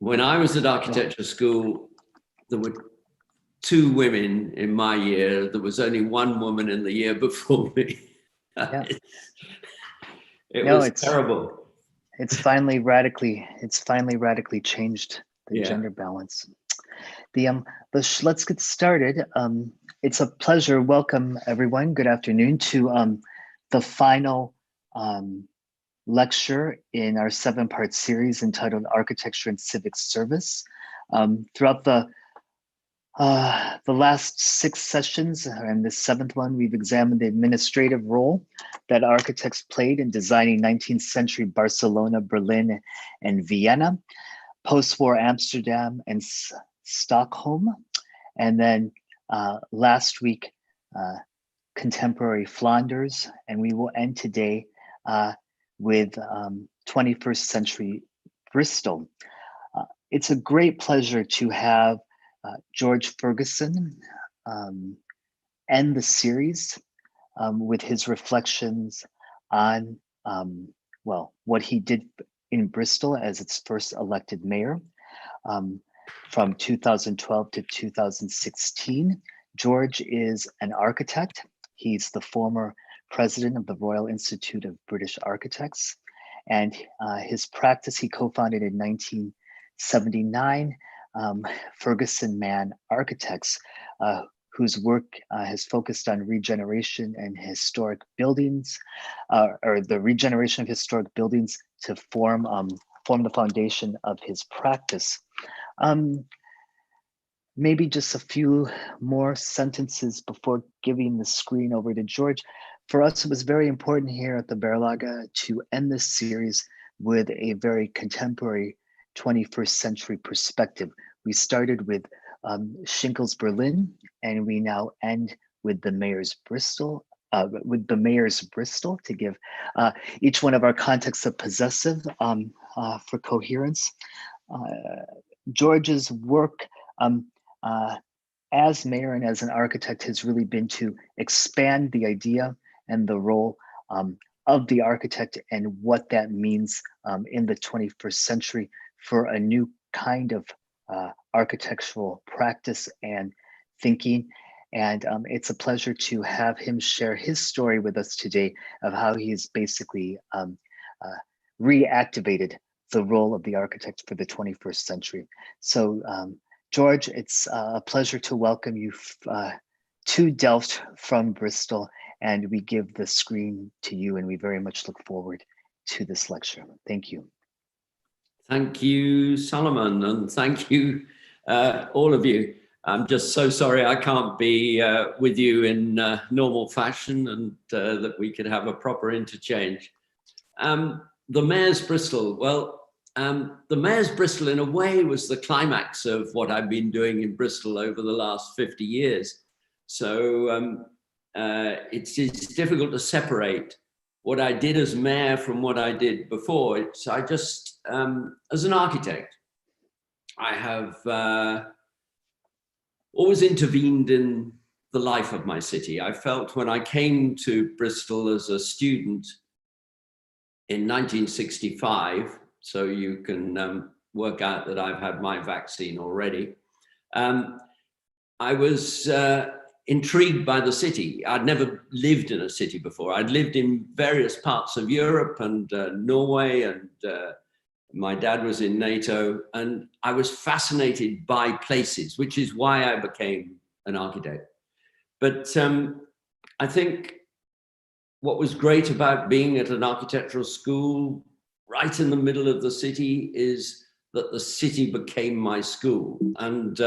when I was at architecture school, there were 2 women in my year. There was only 1 woman in the year before me. Yeah. It was terrible. It's finally radically changed the gender balance. Let's get started. It's a pleasure. Welcome everyone. Good afternoon to the final lecture in our 7-part series entitled Architecture and Civic Service. Throughout the last 6 sessions and the 7th one, we've examined the administrative role that architects played in designing 19th century Barcelona, Berlin, and Vienna, post-war Amsterdam and Stockholm, and then last week, contemporary Flanders, and we will end today with 21st century Bristol. It's a great pleasure to have George Ferguson end the series with his reflections on, well, what he did in Bristol as its first elected mayor from 2012 to 2016. George is an architect. He's the former president of the Royal Institute of British Architects, and his practice he co-founded in 1979, Ferguson Mann Architects, whose work has focused on regeneration and historic buildings, or the regeneration of historic buildings to form the foundation of his practice. Maybe just a few more sentences before giving the screen over to George. For us, it was very important here at the Berlage to end this series with a very contemporary 21st century perspective. We started with Schinkel's Berlin, and we now end with the Mayor's Bristol, to give each one of our contexts a possessive for coherence. George's work as mayor and as an architect has really been to expand the idea and the role of the architect and what that means in the 21st century for a new kind of architectural practice and thinking. And it's a pleasure to have him share his story with us today of how he's basically reactivated the role of the architect for the 21st century. So George, it's a pleasure to welcome you to Delft from Bristol, and we give the screen to you, and we very much look forward to this lecture. Thank you. Thank you, Solomon, and thank you, all of you. I'm just so sorry I can't be with you in normal fashion, and that we could have a proper interchange. The Mayor's Bristol, well, the Mayor's Bristol in a way was the climax of what I've been doing in Bristol over the last 50 years. So it's difficult to separate what I did as mayor from what I did before. I just, as an architect, I have always intervened in the life of my city. I felt when I came to Bristol as a student in 1965, so you can work out that I've had my vaccine already, I was intrigued by the city. I'd never lived in a city before. I'd lived in various parts of Europe and Norway, and my dad was in NATO, and I was fascinated by places, which is why I became an architect. But I think what was great about being at an architectural school right in the middle of the city is that the city became my school. And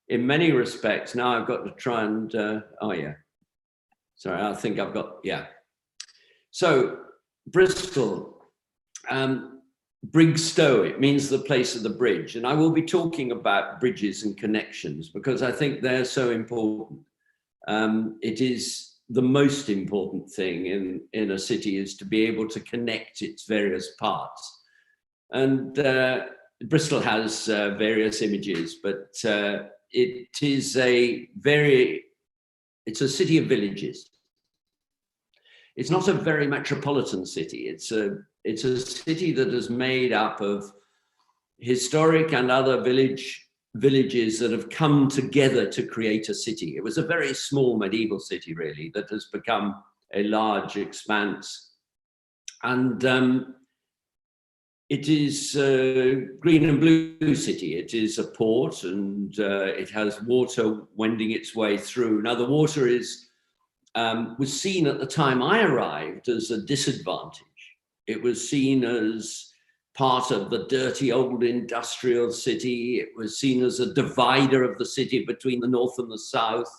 in many respects, now I've got to try and, oh yeah, sorry, I think I've got, yeah. So Bristol, Brigstow, it means the place of the bridge. And I will be talking about bridges and connections because I think they're so important. It is the most important thing in a city is to be able to connect its various parts. And Bristol has various images, but it's a city of villages. It's not a very metropolitan city. It's a city that is made up of historic and other villages that have come together to create a city. It was a very small medieval city, really, that has become a large expanse. And it is a green and blue city. It is a port, and it has water wending its way through. Now, the water was seen at the time I arrived as a disadvantage. It was seen as part of the dirty old industrial city. It was seen as a divider of the city between the north and the south.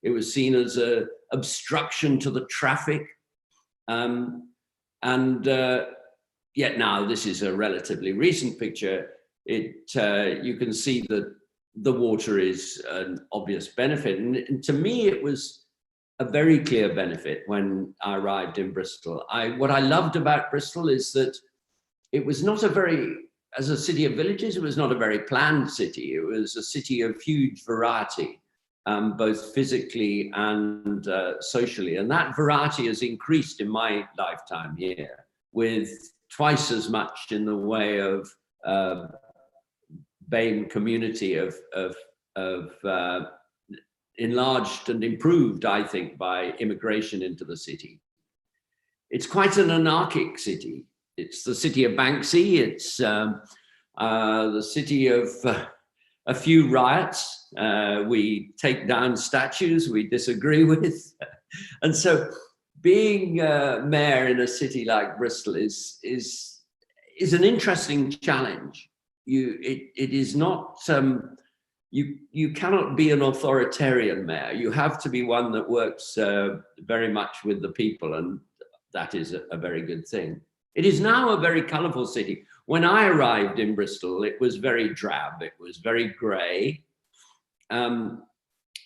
It was seen as an obstruction to the traffic. Yet now, this is a relatively recent picture. You can see that the water is an obvious benefit. And to me, it was a very clear benefit when I arrived in Bristol. What I loved about Bristol is that it was not as a city of villages, it was not a very planned city. It was a city of huge variety, both physically and socially. And that variety has increased in my lifetime here, with twice as much in the way of BAME community of enlarged and improved, I think, by immigration into the city. It's quite an anarchic city. It's the city of Banksy. It's the city of a few riots. We take down statues we disagree with. And so being mayor in a city like Bristol is an interesting challenge. It is not, you cannot be an authoritarian mayor. You have to be one that works very much with the people, and that is a very good thing. It is now a very colorful city. When I arrived in Bristol, it was very drab. It was very gray. I,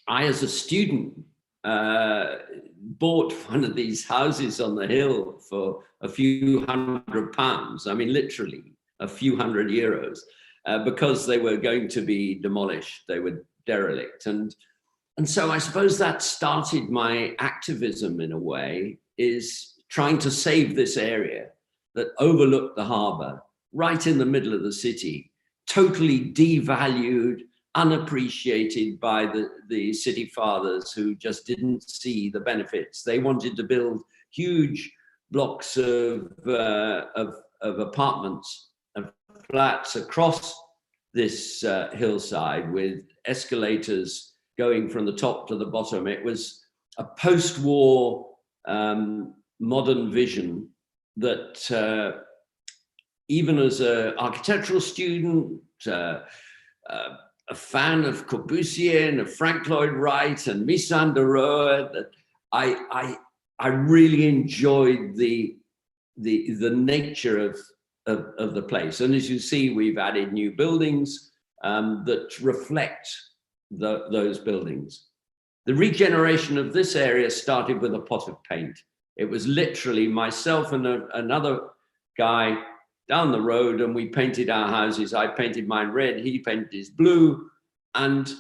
as a student, bought one of these houses on the hill for a few £100. I mean, literally a few €100, because they were going to be demolished. They were derelict. And so I suppose that started my activism in a way, is trying to save this area that overlooked the harbour, right in the middle of the city, totally devalued, unappreciated by the city fathers who just didn't see the benefits. They wanted to build huge blocks of apartments and flats across this hillside with escalators going from the top to the bottom. It was a post-war modern vision that even as an architectural student, a fan of Corbusier and of Frank Lloyd Wright and Mies van der Rohe, that I really enjoyed the nature of the place. And as you see, we've added new buildings that reflect those buildings. The regeneration of this area started with a pot of paint. It was literally myself and another guy down the road, and we painted our houses. I painted mine red, he painted his blue, and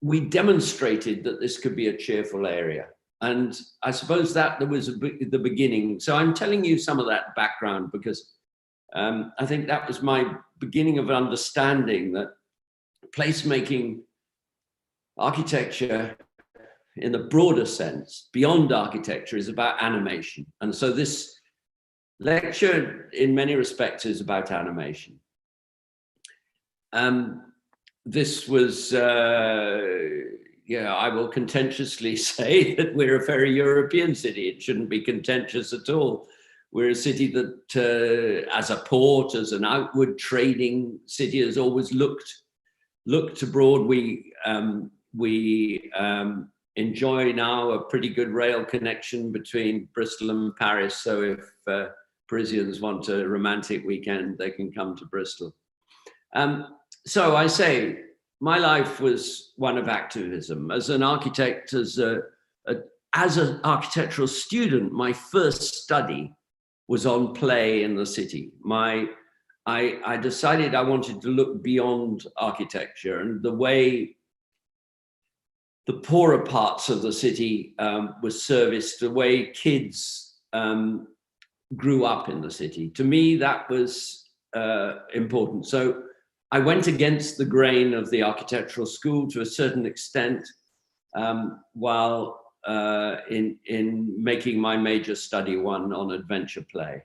we demonstrated that this could be a cheerful area. And I suppose that was the beginning. So I'm telling you some of that background because I think that was my beginning of understanding that placemaking, architecture, in the broader sense, beyond architecture, is about animation. And so this lecture, in many respects, is about animation. This was, I will contentiously say that we're a very European city. It shouldn't be contentious at all. We're a city that, as a port, as an outward trading city, has always looked abroad. We enjoy now a pretty good rail connection between Bristol and Paris. So if Parisians want a romantic weekend, they can come to Bristol. So I say, my life was one of activism. As an architect, as an architectural student, my first study was on play in the city. I decided I wanted to look beyond architecture and the way the poorer parts of the city was serviced, the way kids grew up in the city. To me, that was important. So I went against the grain of the architectural school to a certain extent, while in making my major study one on adventure play.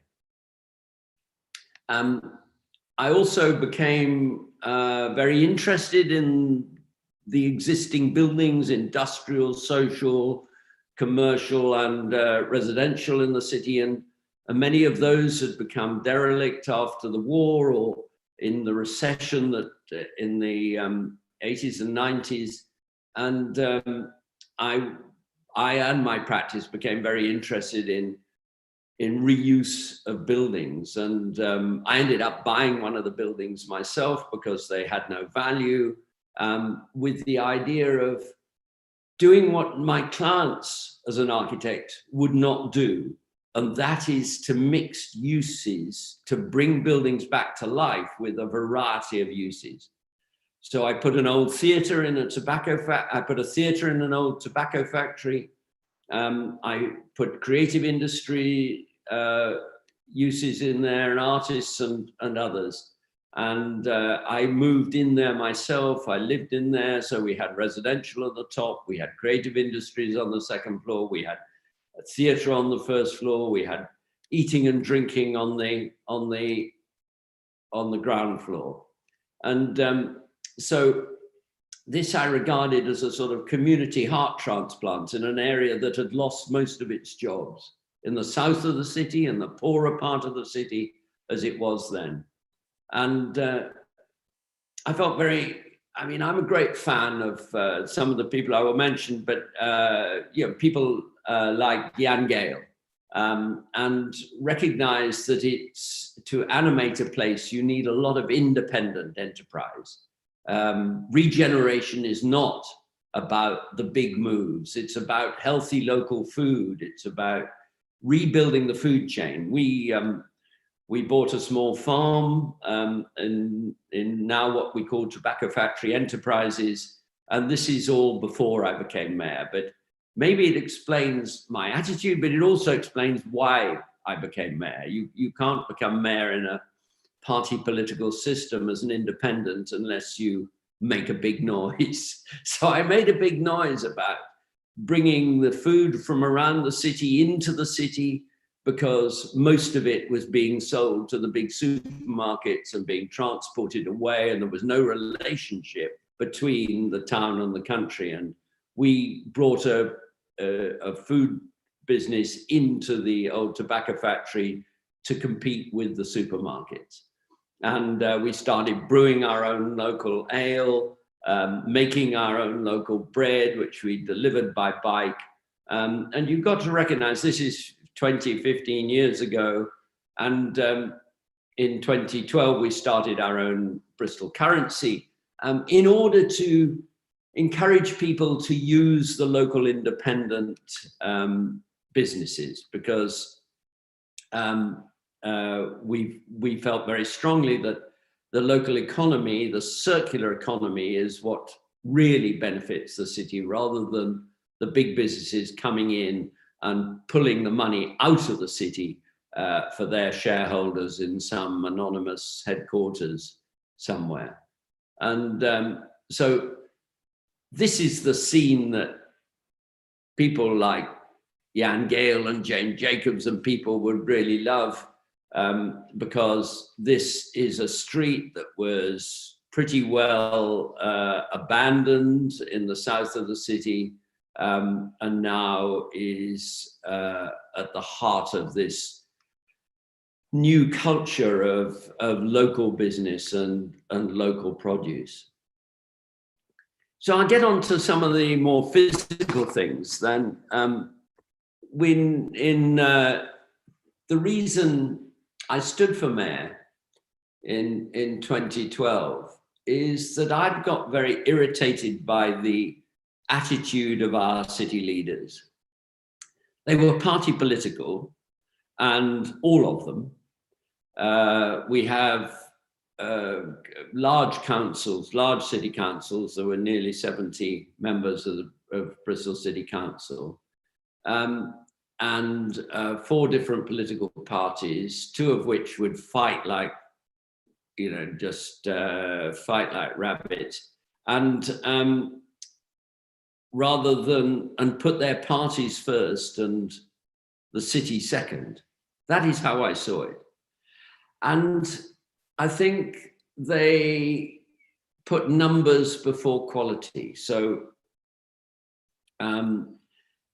I also became very interested in the existing buildings, industrial, social, commercial, and residential in the city, and many of those had become derelict after the war or in the recession that in the 80s and 90s. And I and my practice became very interested in reuse of buildings. And I ended up buying one of the buildings myself because they had no value, with the idea of doing what my clients as an architect would not do. And that is to mix uses, to bring buildings back to life with a variety of uses. So I put an old theater in a tobacco factory. I put a theater in an old tobacco factory. I put creative industry uses in there, and artists and others. And I moved in there myself. I lived in there. So we had residential at the top. We had creative industries on the second floor. We had a theater on the first floor. We had eating and drinking on the ground floor. And so this I regarded as a sort of community heart transplant in an area that had lost most of its jobs in the south of the city, in the poorer part of the city as it was then. And I felt I'm a great fan of some of the people I will mention, but people like Jan Gehl, and recognize that it's, to animate a place, you need a lot of independent enterprise. Regeneration is not about the big moves. It's about healthy local food. It's about rebuilding the food chain. We bought a small farm in now what we call tobacco factory enterprises. And this is all before I became mayor. But maybe it explains my attitude, but it also explains why I became mayor. You can't become mayor in a party political system as an independent unless you make a big noise. So I made a big noise about bringing the food from around the city into the city, because most of it was being sold to the big supermarkets and being transported away, and there was no relationship between the town and the country. And we brought a food business into the old tobacco factory to compete with the supermarkets. And we started brewing our own local ale, making our own local bread, which we delivered by bike. And you've got to recognize this is 15 years ago. And in 2012, we started our own Bristol currency in order to encourage people to use the local independent businesses, because we felt very strongly that the local economy, the circular economy, is what really benefits the city, rather than the big businesses coming in and pulling the money out of the city for their shareholders in some anonymous headquarters somewhere. And so this is the scene that people like Jan Gehl and Jane Jacobs and people would really love, because this is a street that was pretty well abandoned in the south of the city, and now is at the heart of this new culture of local business and local produce. So I'll get on to some of the more physical things then. The reason I stood for mayor in 2012 is that I'd got very irritated by the attitude of our city leaders. They were party political, and all of them. We have large councils, large city councils. There were nearly 70 members of Bristol City Council, and 4 different political parties, 2 of which would fight like just fight like rabbits, and rather than put their parties first and the city second. That is how I saw it. And I think they put numbers before quality. So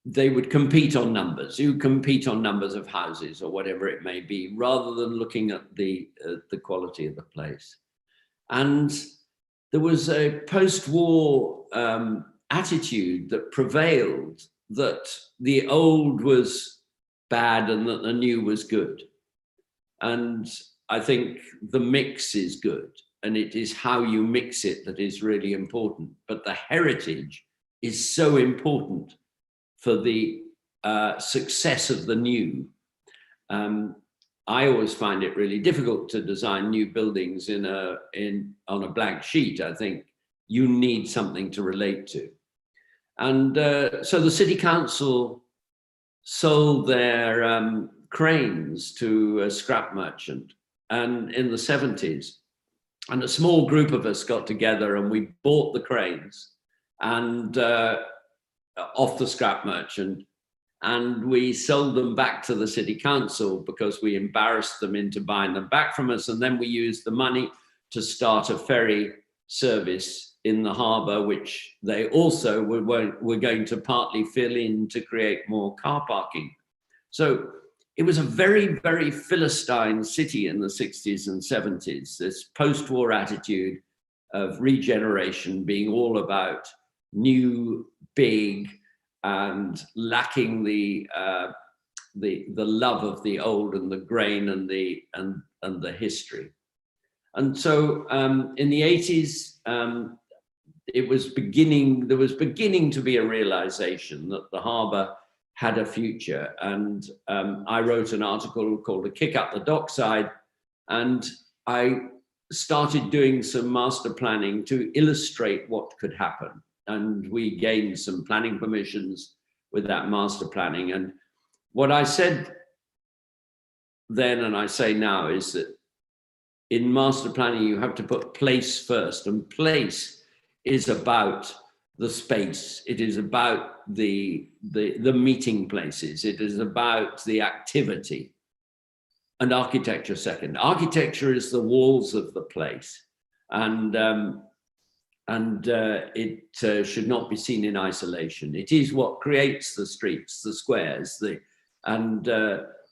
they would compete on numbers. You compete on numbers of houses or whatever it may be, rather than looking at the quality of the place. And there was a post-war attitude that prevailed, that the old was bad and that the new was good. And I think the mix is good, and it is how you mix it that is really important. But the heritage is so important for the success of the new. I always find it really difficult to design new buildings on a blank sheet. I think you need something to relate to. And so the city council sold their cranes to a scrap merchant, and in the 70s, and a small group of us got together and we bought the cranes and off the scrap merchant, and we sold them back to the city council because we embarrassed them into buying them back from us. And then we used the money to start a ferry service in the harbour, which they also were going to partly fill in to create more car parking. So it was a very, very Philistine city in the 60s and 70s, this post-war attitude of regeneration being all about new, big, and lacking the love of the old and the grain and the history. And so in the 80s, there was beginning to be a realization that the harbour had a future. And I wrote an article called "A Kick Up the Dockside," and I started doing some master planning to illustrate what could happen. And we gained some planning permissions with that master planning. And what I said then, and I say now, is that in master planning, you have to put place first, and place is about the space. It is about the meeting places. It is about the activity, and architecture second. Architecture is the walls of the place, and it should not be seen in isolation. It is what creates the streets, the squares, the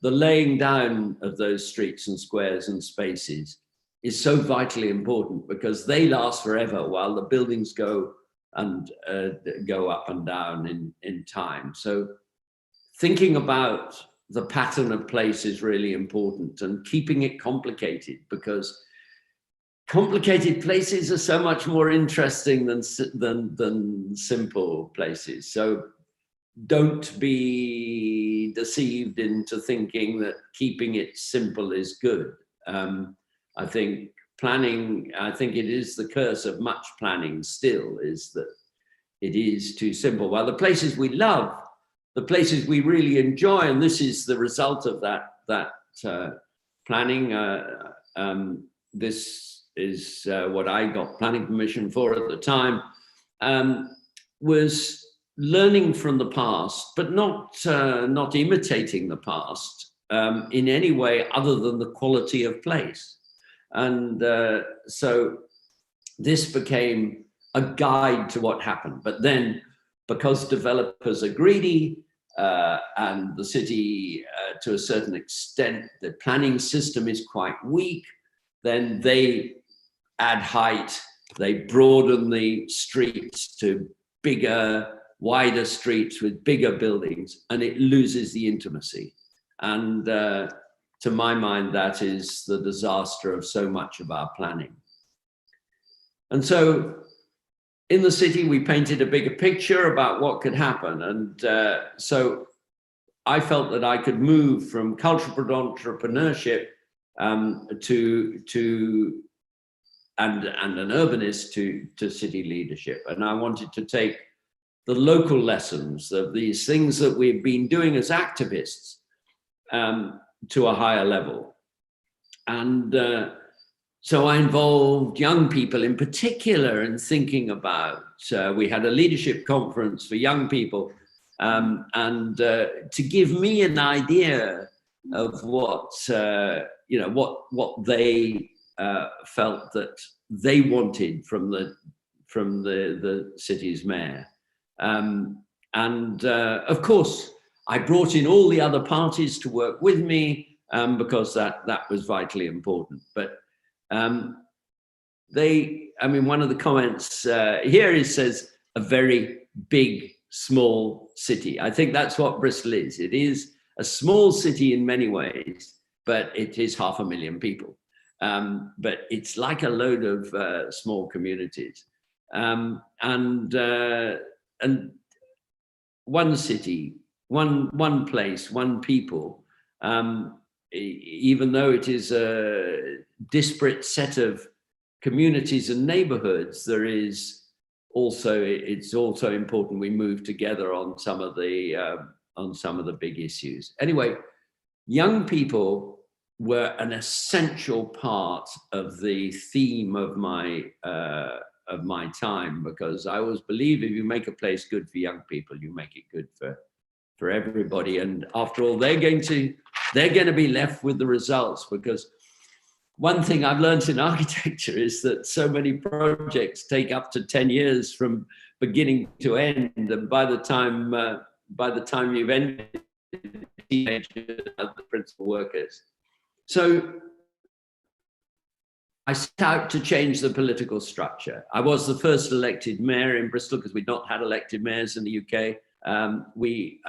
laying down of those streets and squares and spaces is so vitally important, because they last forever while the buildings go up and down in time. So thinking about the pattern of place is really important, and keeping it complicated, because complicated places are so much more interesting than simple places. So don't be deceived into thinking that keeping it simple is good. I think it is the curse of much planning still, is that it is too simple. While the places we love, the places we really enjoy, and this is the result of that planning. This is what I got planning permission for at the time, was learning from the past, but not imitating the past in any way other than the quality of place. And so this became a guide to what happened. But then, because developers are greedy, and the city, to a certain extent, the planning system is quite weak, then they add height, they broaden the streets to bigger, wider streets with bigger buildings, and it loses the intimacy. And to my mind, that is the disaster of so much of our planning. And so in the city, we painted a bigger picture about what could happen. And so I felt that I could move from cultural entrepreneurship and an urbanist to city leadership. And I wanted to take the local lessons of these things that we've been doing as activists to a higher level. And So I involved young people in particular in thinking about, we had a leadership conference for young people, and to give me an idea of what, what they felt that they wanted from the city's mayor. Of course, I brought in all the other parties to work with me because that was vitally important. But one of the comments here, it says a very big, small city. I think that's what Bristol is. It is a small city in many ways, but it is 500,000 people. But it's like a load of small communities. And one city, one place, one people, even though it is a disparate set of communities and neighborhoods, it's also important we move together on some of the big issues. Anyway, young people were an essential part of the theme of my time, because I always believe if you make a place good for young people, you make it good for everybody. And after all, they're going to be left with the results, because one thing I've learned in architecture is that so many projects take up to 10 years from beginning to end, and by the time you've ended, teenagers are the principal workers. So I set out to change the political structure. I was the first elected mayor in Bristol, because we'd not had elected mayors in the UK. We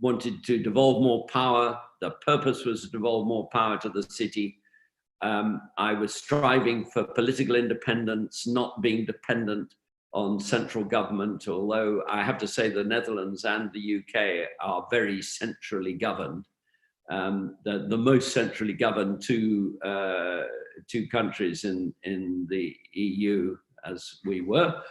wanted to devolve more power. The purpose was to devolve more power to the city. I was striving for political independence, not being dependent on central government, although I have to say the Netherlands and the UK are very centrally governed. The most centrally governed two countries in the EU, as we were.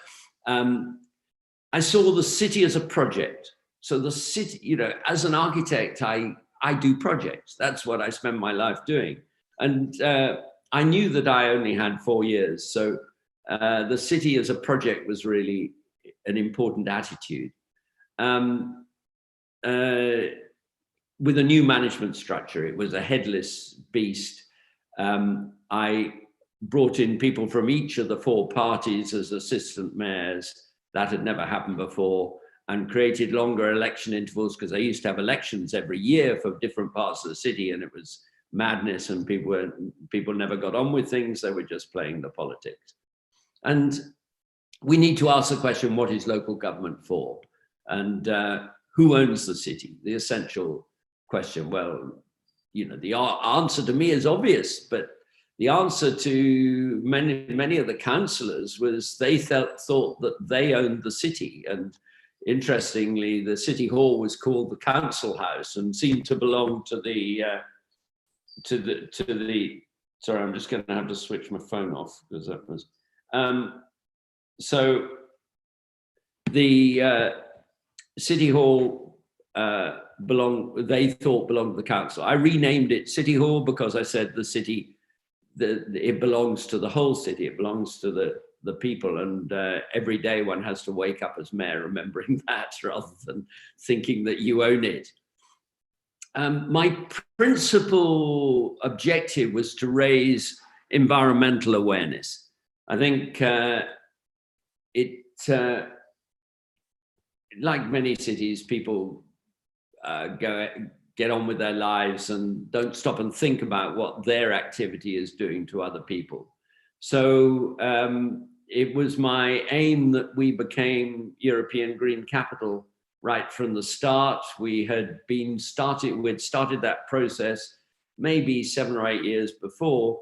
I saw the city as a project. So the city, as an architect, I do projects. That's what I spend my life doing. And I knew that I only had 4 years. So the city as a project was really an important attitude. With a new management structure, it was a headless beast. I brought in people from each of the 4 parties as assistant mayors. That had never happened before, and created longer election intervals, because I used to have elections every year for different parts of the city, and it was madness, and people never got on with things. They were just playing the politics. And we need to ask the question, what is local government for? And who owns the city? The essential question. Well, the answer to me is obvious, but the answer to many of the councillors was they thought that they owned the city. And interestingly, the city hall was called the council house and seemed to belong to the sorry, I'm just going to have to switch my phone off, because that was so the city hall they thought belonged to the council. I renamed it City Hall because I said the city, it belongs to the whole city. It belongs to the people, and every day one has to wake up as mayor remembering that, rather than thinking that you own it. My principal objective was to raise environmental awareness. I think like many cities, people get on with their lives and don't stop and think about what their activity is doing to other people. So it was my aim that we became European Green Capital right from the start. We'd started that process maybe 7 or 8 years before.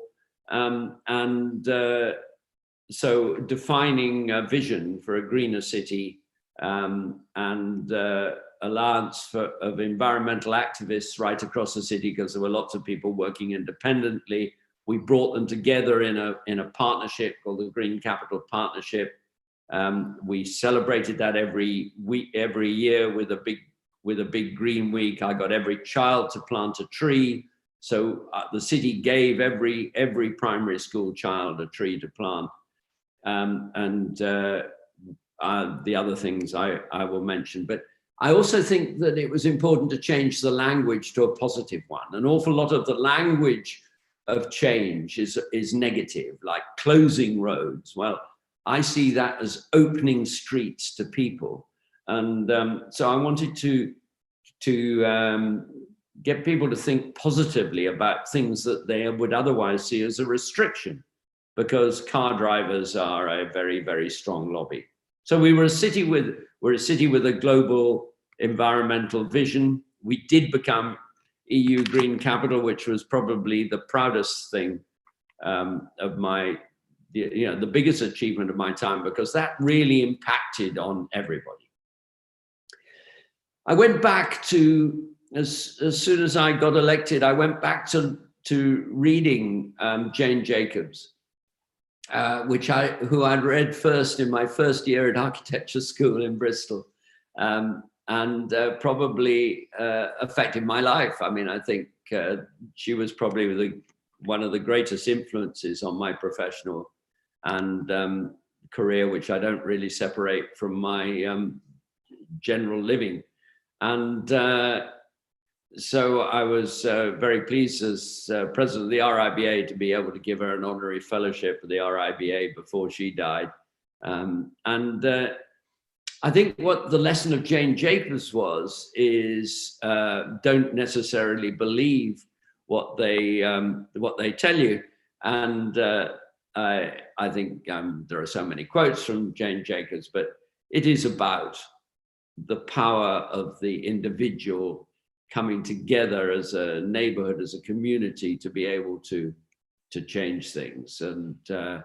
So defining a vision for a greener city, and alliance of environmental activists right across the city, because there were lots of people working independently. We brought them together in a partnership called the Green Capital Partnership. We celebrated that every year with a big green week. I got every child to plant a tree. So the city gave every primary school child a tree to plant. The other things I will mention. But I also think that it was important to change the language to a positive one. An awful lot of the language of change is negative, like closing roads. Well, I see that as opening streets to people. And so I wanted to get people to think positively about things that they would otherwise see as a restriction, because car drivers are a very, very strong lobby. So we're a city with a global environmental vision. We did become EU Green Capital, which was probably the proudest thing of my, the biggest achievement of my time, because that really impacted on everybody. I went back to, as soon as I got elected, I went back to reading Jane Jacobs, who I'd read first in my first year at architecture school in Bristol, and probably affected my life. I mean, I think she was probably one of the greatest influences on my professional and career, which I don't really separate from my general living. And so I was very pleased as president of the RIBA to be able to give her an honorary fellowship of the RIBA before she died. I think what the lesson of Jane Jacobs was is don't necessarily believe what they tell you. And I think there are so many quotes from Jane Jacobs, but it is about the power of the individual coming together as a neighborhood, as a community, to be able to change things. And the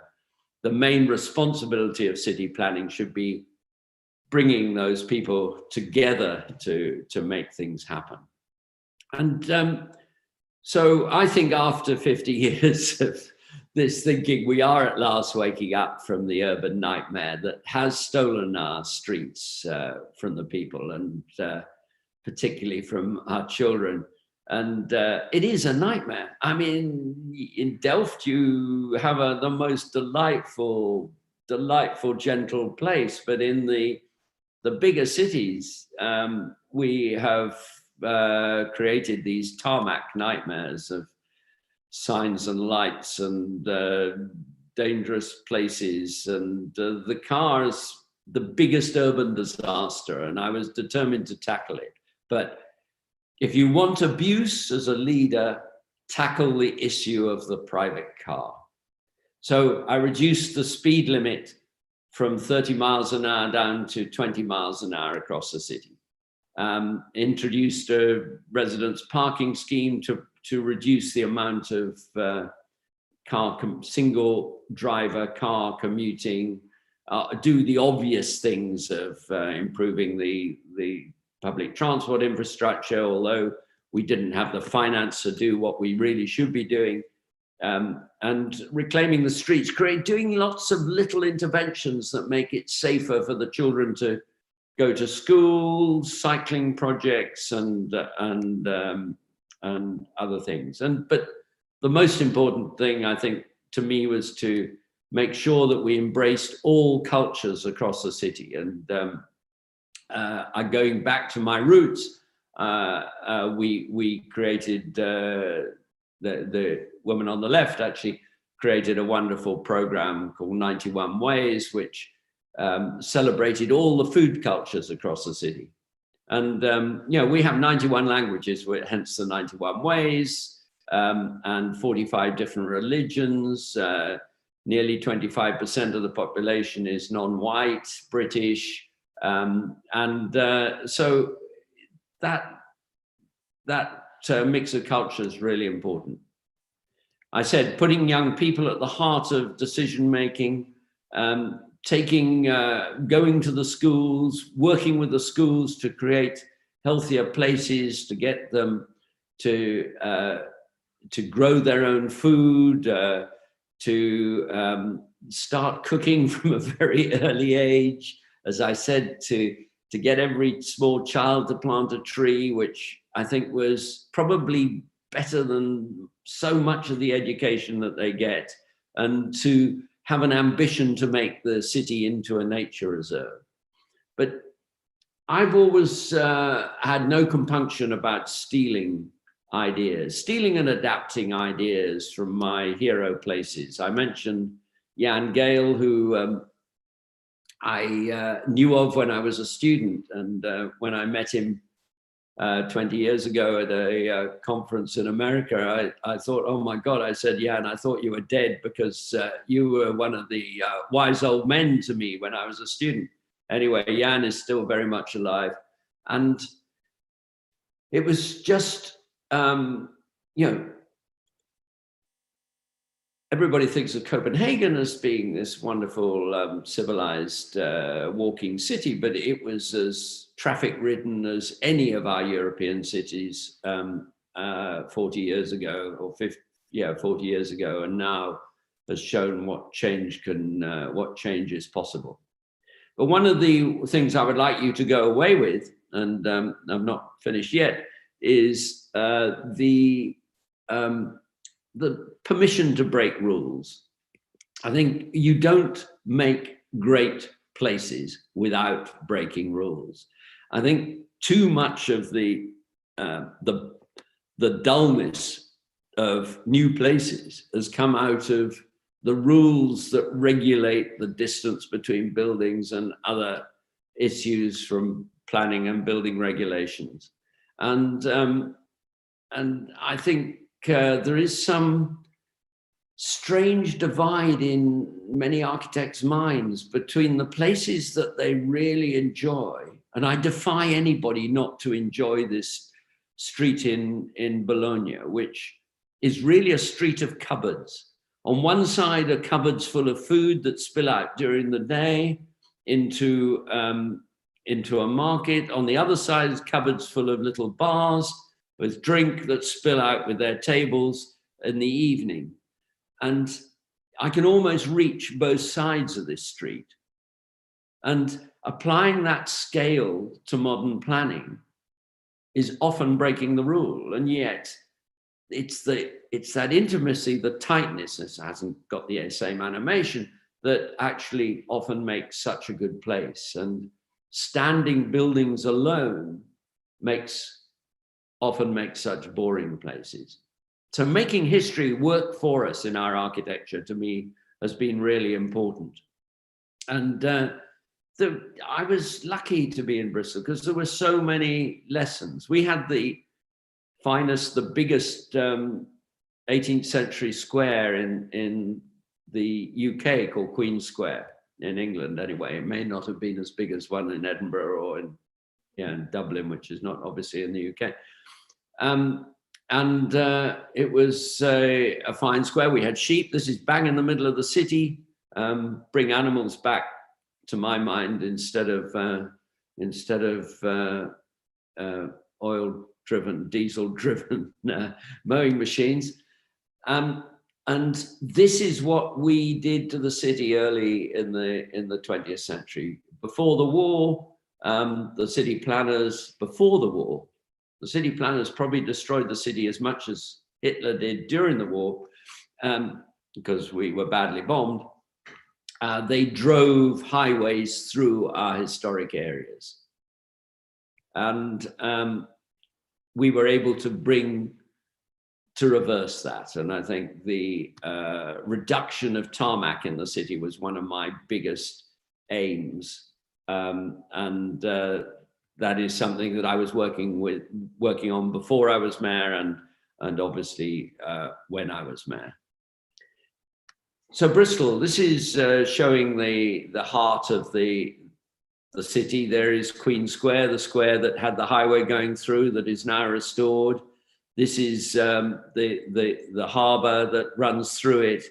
main responsibility of city planning should be bringing those people together to make things happen. And so I think after 50 years of this thinking, we are at last waking up from the urban nightmare that has stolen our streets from the people, and particularly from our children. And it is a nightmare. I mean, in Delft, you have the most delightful, gentle place. But in the bigger cities, we have created these tarmac nightmares of signs and lights and dangerous places. And the car is the biggest urban disaster. And I was determined to tackle it. But if you want abuse as a leader, tackle the issue of the private car. So I reduced the speed limit from 30 miles an hour down to 20 miles an hour across the city. Introduced a residence parking scheme to reduce the amount of single driver car commuting, do the obvious things of improving the public transport infrastructure, although we didn't have the finance to do what we really should be doing, and reclaiming the streets, doing lots of little interventions that make it safer for the children to go to school, cycling projects, and other things. But the most important thing, I think, to me, was to make sure that we embraced all cultures across the city. And going back to my roots, we created, the woman on the left actually created a wonderful program called 91 Ways, which celebrated all the food cultures across the city. And we have 91 languages, hence the 91 Ways, and 45 different religions. Nearly 25% of the population is non-white, British. So that mix of culture is really important. I said, putting young people at the heart of decision-making, going to the schools, working with the schools to create healthier places, to get them to grow their own food, to start cooking from a very early age. As I said, to get every small child to plant a tree, which I think was probably better than so much of the education that they get, and to have an ambition to make the city into a nature reserve. But I've always had no compunction about stealing and adapting ideas from my hero places. I mentioned Jan Gehl, who I knew of when I was a student, and when I met him 20 years ago at a conference in America, I thought, oh my God, I said, Jan, I thought you were dead, because you were one of the wise old men to me when I was a student. Anyway, Jan is still very much alive. And it was just, everybody thinks of Copenhagen as being this wonderful, civilized walking city, but it was as traffic ridden as any of our European cities 40 years ago, or 40 years ago, and now has shown what change is possible. But one of the things I would like you to go away with, and I'm not finished yet, is the permission to break rules. I think you don't make great places without breaking rules. I think too much of the dullness of new places has come out of the rules that regulate the distance between buildings and other issues from planning and building regulations. And I think there is some strange divide in many architects' minds between the places that they really enjoy. And I defy anybody not to enjoy this street in Bologna, which is really a street of cupboards. On one side are cupboards full of food that spill out during the day into a market. On the other side is cupboards full of little bars with drink that spill out with their tables in the evening. And I can almost reach both sides of this street. And applying that scale to modern planning is often breaking the rule. And yet it's that intimacy, the tightness, this hasn't got the same animation, that actually often makes such a good place. And standing buildings alone often makes such boring places. So making history work for us in our architecture, to me, has been really important. And I was lucky to be in Bristol because there were so many lessons. We had the finest, the biggest 18th century square in the UK called Queen Square, in England anyway. It may not have been as big as one in Edinburgh or in Dublin, which is not obviously in the UK. It was a fine square. We had sheep. This is bang in the middle of the city. Bring animals back, to my mind, instead of oil-driven, diesel-driven mowing machines. And this is what we did to the city early in the 20th century. Before the war, the city planners probably destroyed the city as much as Hitler did during the war, because we were badly bombed. They drove highways through our historic areas. And we were able to reverse that. And I think the reduction of tarmac in the city was one of my biggest aims. That is something that I was working on before I was mayor, and obviously when I was mayor. So Bristol, this is showing the heart of the city. There is Queen Square, the square that had the highway going through, that is now restored. This is the harbour that runs through it.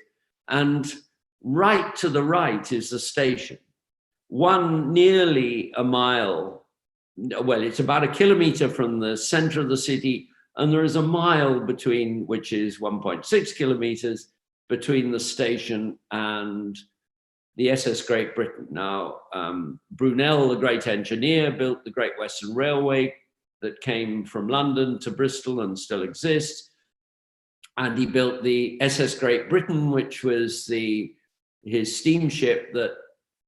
And right to the right is the station. Nearly a mile, well, it's about a kilometre from the centre of the city, and there is a mile between, which is 1.6 kilometres, between the station and the SS Great Britain. Now, Brunel, the great engineer, built the Great Western Railway that came from London to Bristol and still exists. And he built the SS Great Britain, which was his steamship that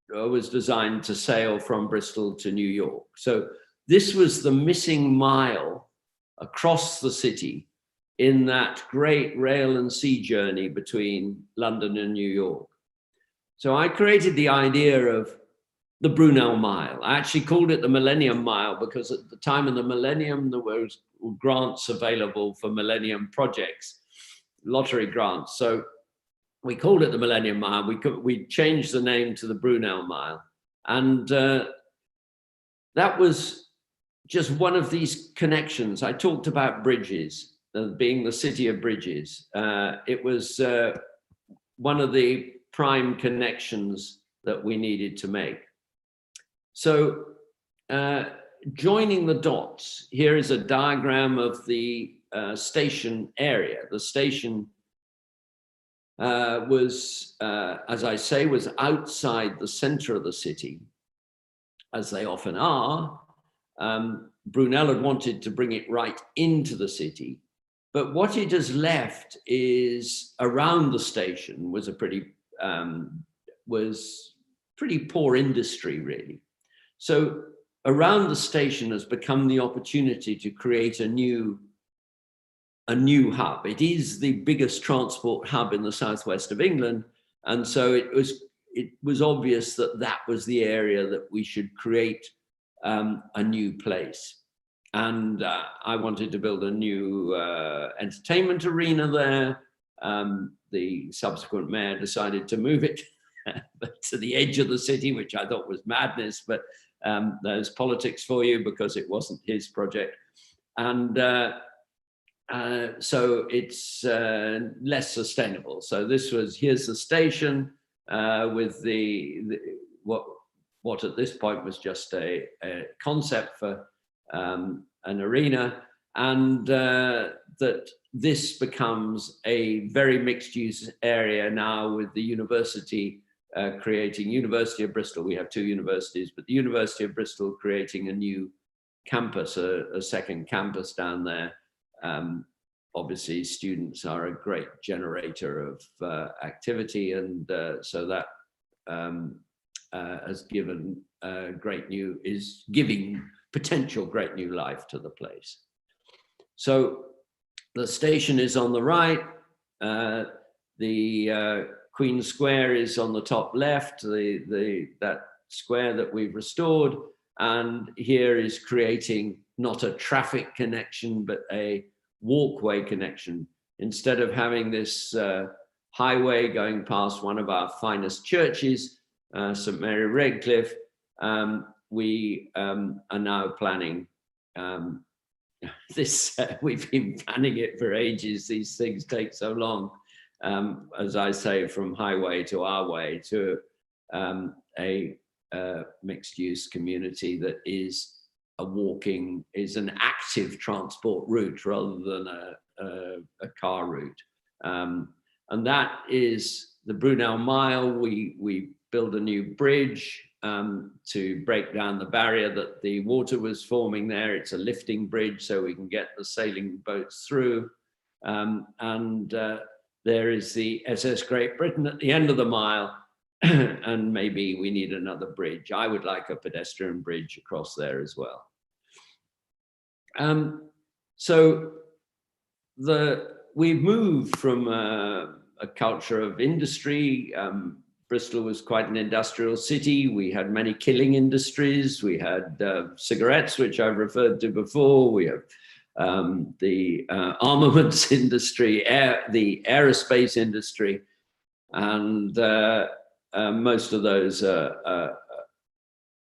was designed to sail from Bristol to New York. So this was the missing mile across the city in that great rail and sea journey between London and New York. So I created the idea of the Brunel Mile. I actually called it the Millennium Mile because at the time of the millennium, there was grants available for millennium projects, lottery grants. So we called it the Millennium Mile. We changed the name to the Brunel Mile. And that was just one of these connections. I talked about bridges, being the city of bridges. It was one of the prime connections that we needed to make. So joining the dots, here is a diagram of the station area. The station was, as I say, was outside the center of the city, as they often are. Brunel had wanted to bring it right into the city, but what it has left is around the station was a pretty poor industry, really. So around the station has become the opportunity to create a new hub. It is the biggest transport hub in the southwest of England, and so it was obvious that that was the area that we should create a new place. And I wanted to build a new entertainment arena there. The subsequent mayor decided to move it to the edge of the city, which I thought was madness, but there's politics for you because it wasn't his project. And so it's less sustainable. So here's the station with what at this point was just a concept for an arena, and that this becomes a very mixed use area now with the university creating University of Bristol. We have two universities, but the University of Bristol creating a new campus, a second campus down there. Obviously, students are a great generator of activity, and so that has given is giving potential great new life to the place. So the station is on the right. The Queen Square is on the top left. That square that we've restored, and here is creating not a traffic connection, but a walkway connection. Instead of having this highway going past one of our finest churches, St. Mary Redcliffe, we are now planning this. We've been planning it for ages. These things take so long. As I say, from highway to our way to a mixed-use community that is an active transport route rather than a car route. And that is the Brunel Mile. We build a new bridge to break down the barrier that the water was forming there. It's a lifting bridge so we can get the sailing boats through. There is the SS Great Britain at the end of the mile, and maybe we need another bridge. I would like a pedestrian bridge across there as well. So we've moved from a culture of industry. Bristol was quite an industrial city. We had many killing industries. We had cigarettes, which I've referred to before. We have the armaments industry, the aerospace industry, and most of those are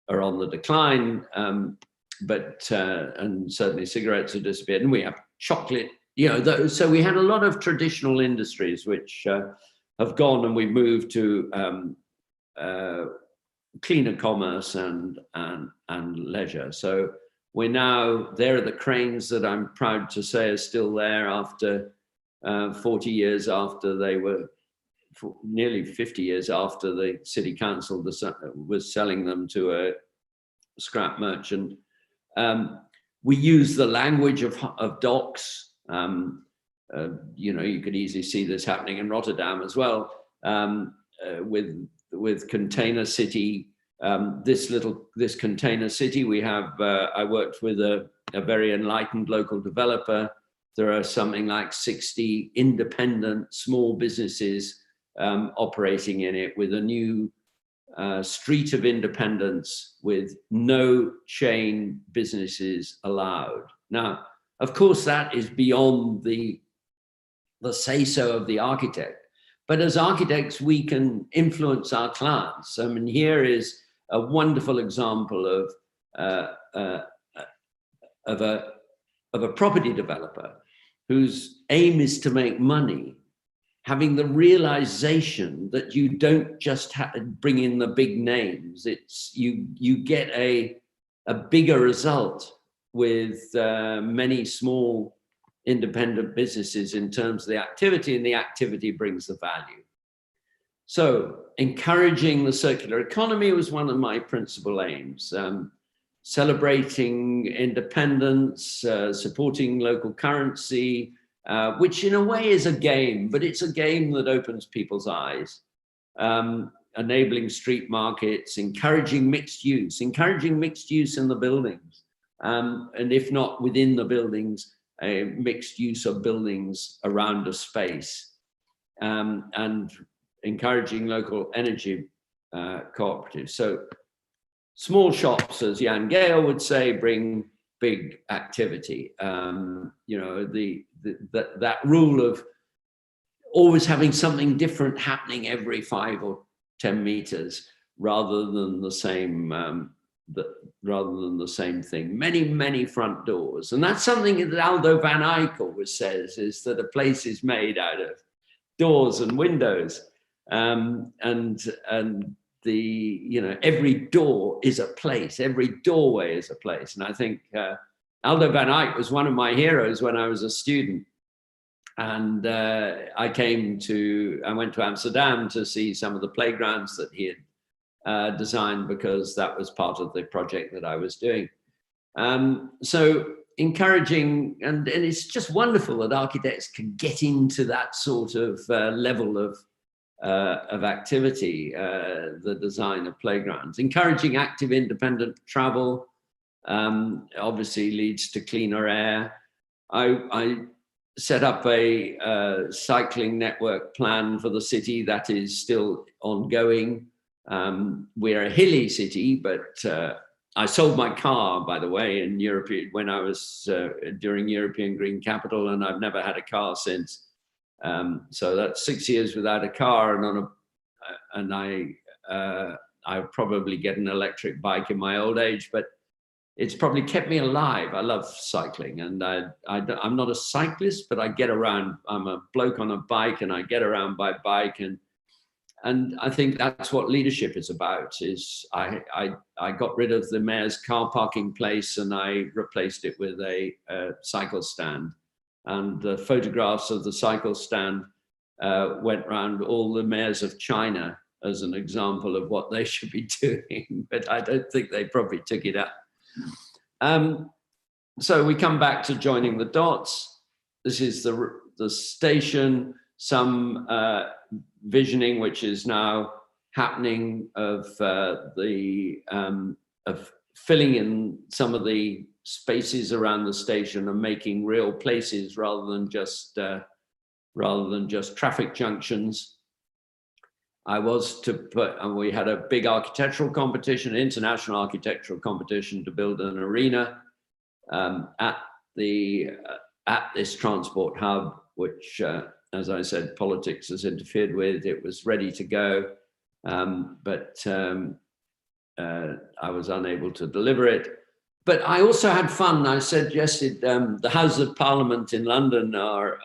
on the decline. And certainly cigarettes have disappeared, and we have chocolate. So we had a lot of traditional industries which have gone, and we've moved to cleaner commerce and leisure. So we're now, there are the cranes that I'm proud to say are still there after 40 years after they were, nearly 50 years after the city council was selling them to a scrap merchant. We use the language of docks. you know, you could easily see this happening in Rotterdam as well, with Container City. This Container City, we have, I worked with a very enlightened local developer. There are something like 60 independent small businesses operating in it, with a new street of independence with no chain businesses allowed. Now, of course, that is beyond the say-so of the architect. But as architects, we can influence our clients. I mean, here is a wonderful example of a property developer whose aim is to make money, having the realization that you don't just bring in the big names. It's you get a bigger result with many small independent businesses in terms of the activity, and the activity brings the value. So encouraging the circular economy was one of my principal aims. Celebrating independence, supporting local currency, which in a way is a game, but it's a game that opens people's eyes. Enabling street markets, encouraging mixed use in the buildings. And if not within the buildings, a mixed use of buildings around a space, and encouraging local energy cooperatives. So small shops, as Jan Gehl would say, bring big activity. You know, that rule of always having something different happening every 5 or 10 meters, rather than the same thing. Many front doors. And that's something that Aldo van Eyck always says, is that a place is made out of doors and windows. And the, you know, every door is a place, every doorway is a place. And I think Aldo van Eyck was one of my heroes when I was a student. And I went to Amsterdam to see some of the playgrounds that he had designed, because that was part of the project that I was doing. So encouraging, and it's just wonderful that architects can get into that sort of level of activity, the design of playgrounds. Encouraging active independent travel obviously leads to cleaner air. I set up a cycling network plan for the city that is still ongoing. We're a hilly city, but I sold my car, by the way, in when I was during European Green Capital, and I've never had a car since. So that's 6 years without a car, and I probably get an electric bike in my old age, but it's probably kept me alive. I love cycling, and I'm not a cyclist, but I get around. I'm a bloke on a bike, and I get around by bike, and I think that's what leadership is about. Is I got rid of the mayor's car parking place, and I replaced it with a cycle stand. And the photographs of the cycle stand went around all the mayors of China as an example of what they should be doing, but I don't think they probably took it up. So we come back to joining the dots. This is the station, some visioning which is now happening of filling in some of the spaces around the station and making real places rather than just traffic junctions. I was to put, and we had a big architectural competition, international architectural competition, to build an arena at this transport hub, which, as I said, politics has interfered with. It was ready to go, but I was unable to deliver it. But I also had fun. I suggested the Houses of Parliament in London are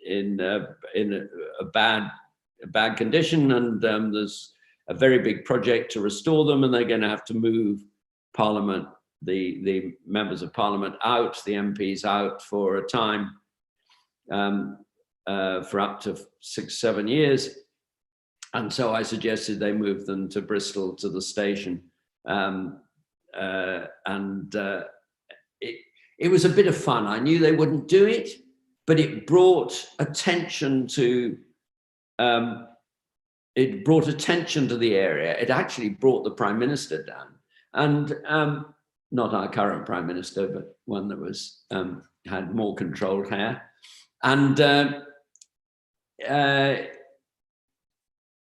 in a bad condition, and there's a very big project to restore them, and they're going to have to move Parliament, the members of Parliament out, the MPs out for a time, for up to 6-7 years. And so I suggested they move them to Bristol, to the station. It was a bit of fun. I knew they wouldn't do it, but it brought attention to the area. It actually brought the Prime Minister down, and not our current Prime Minister, but one that was had more controlled hair. And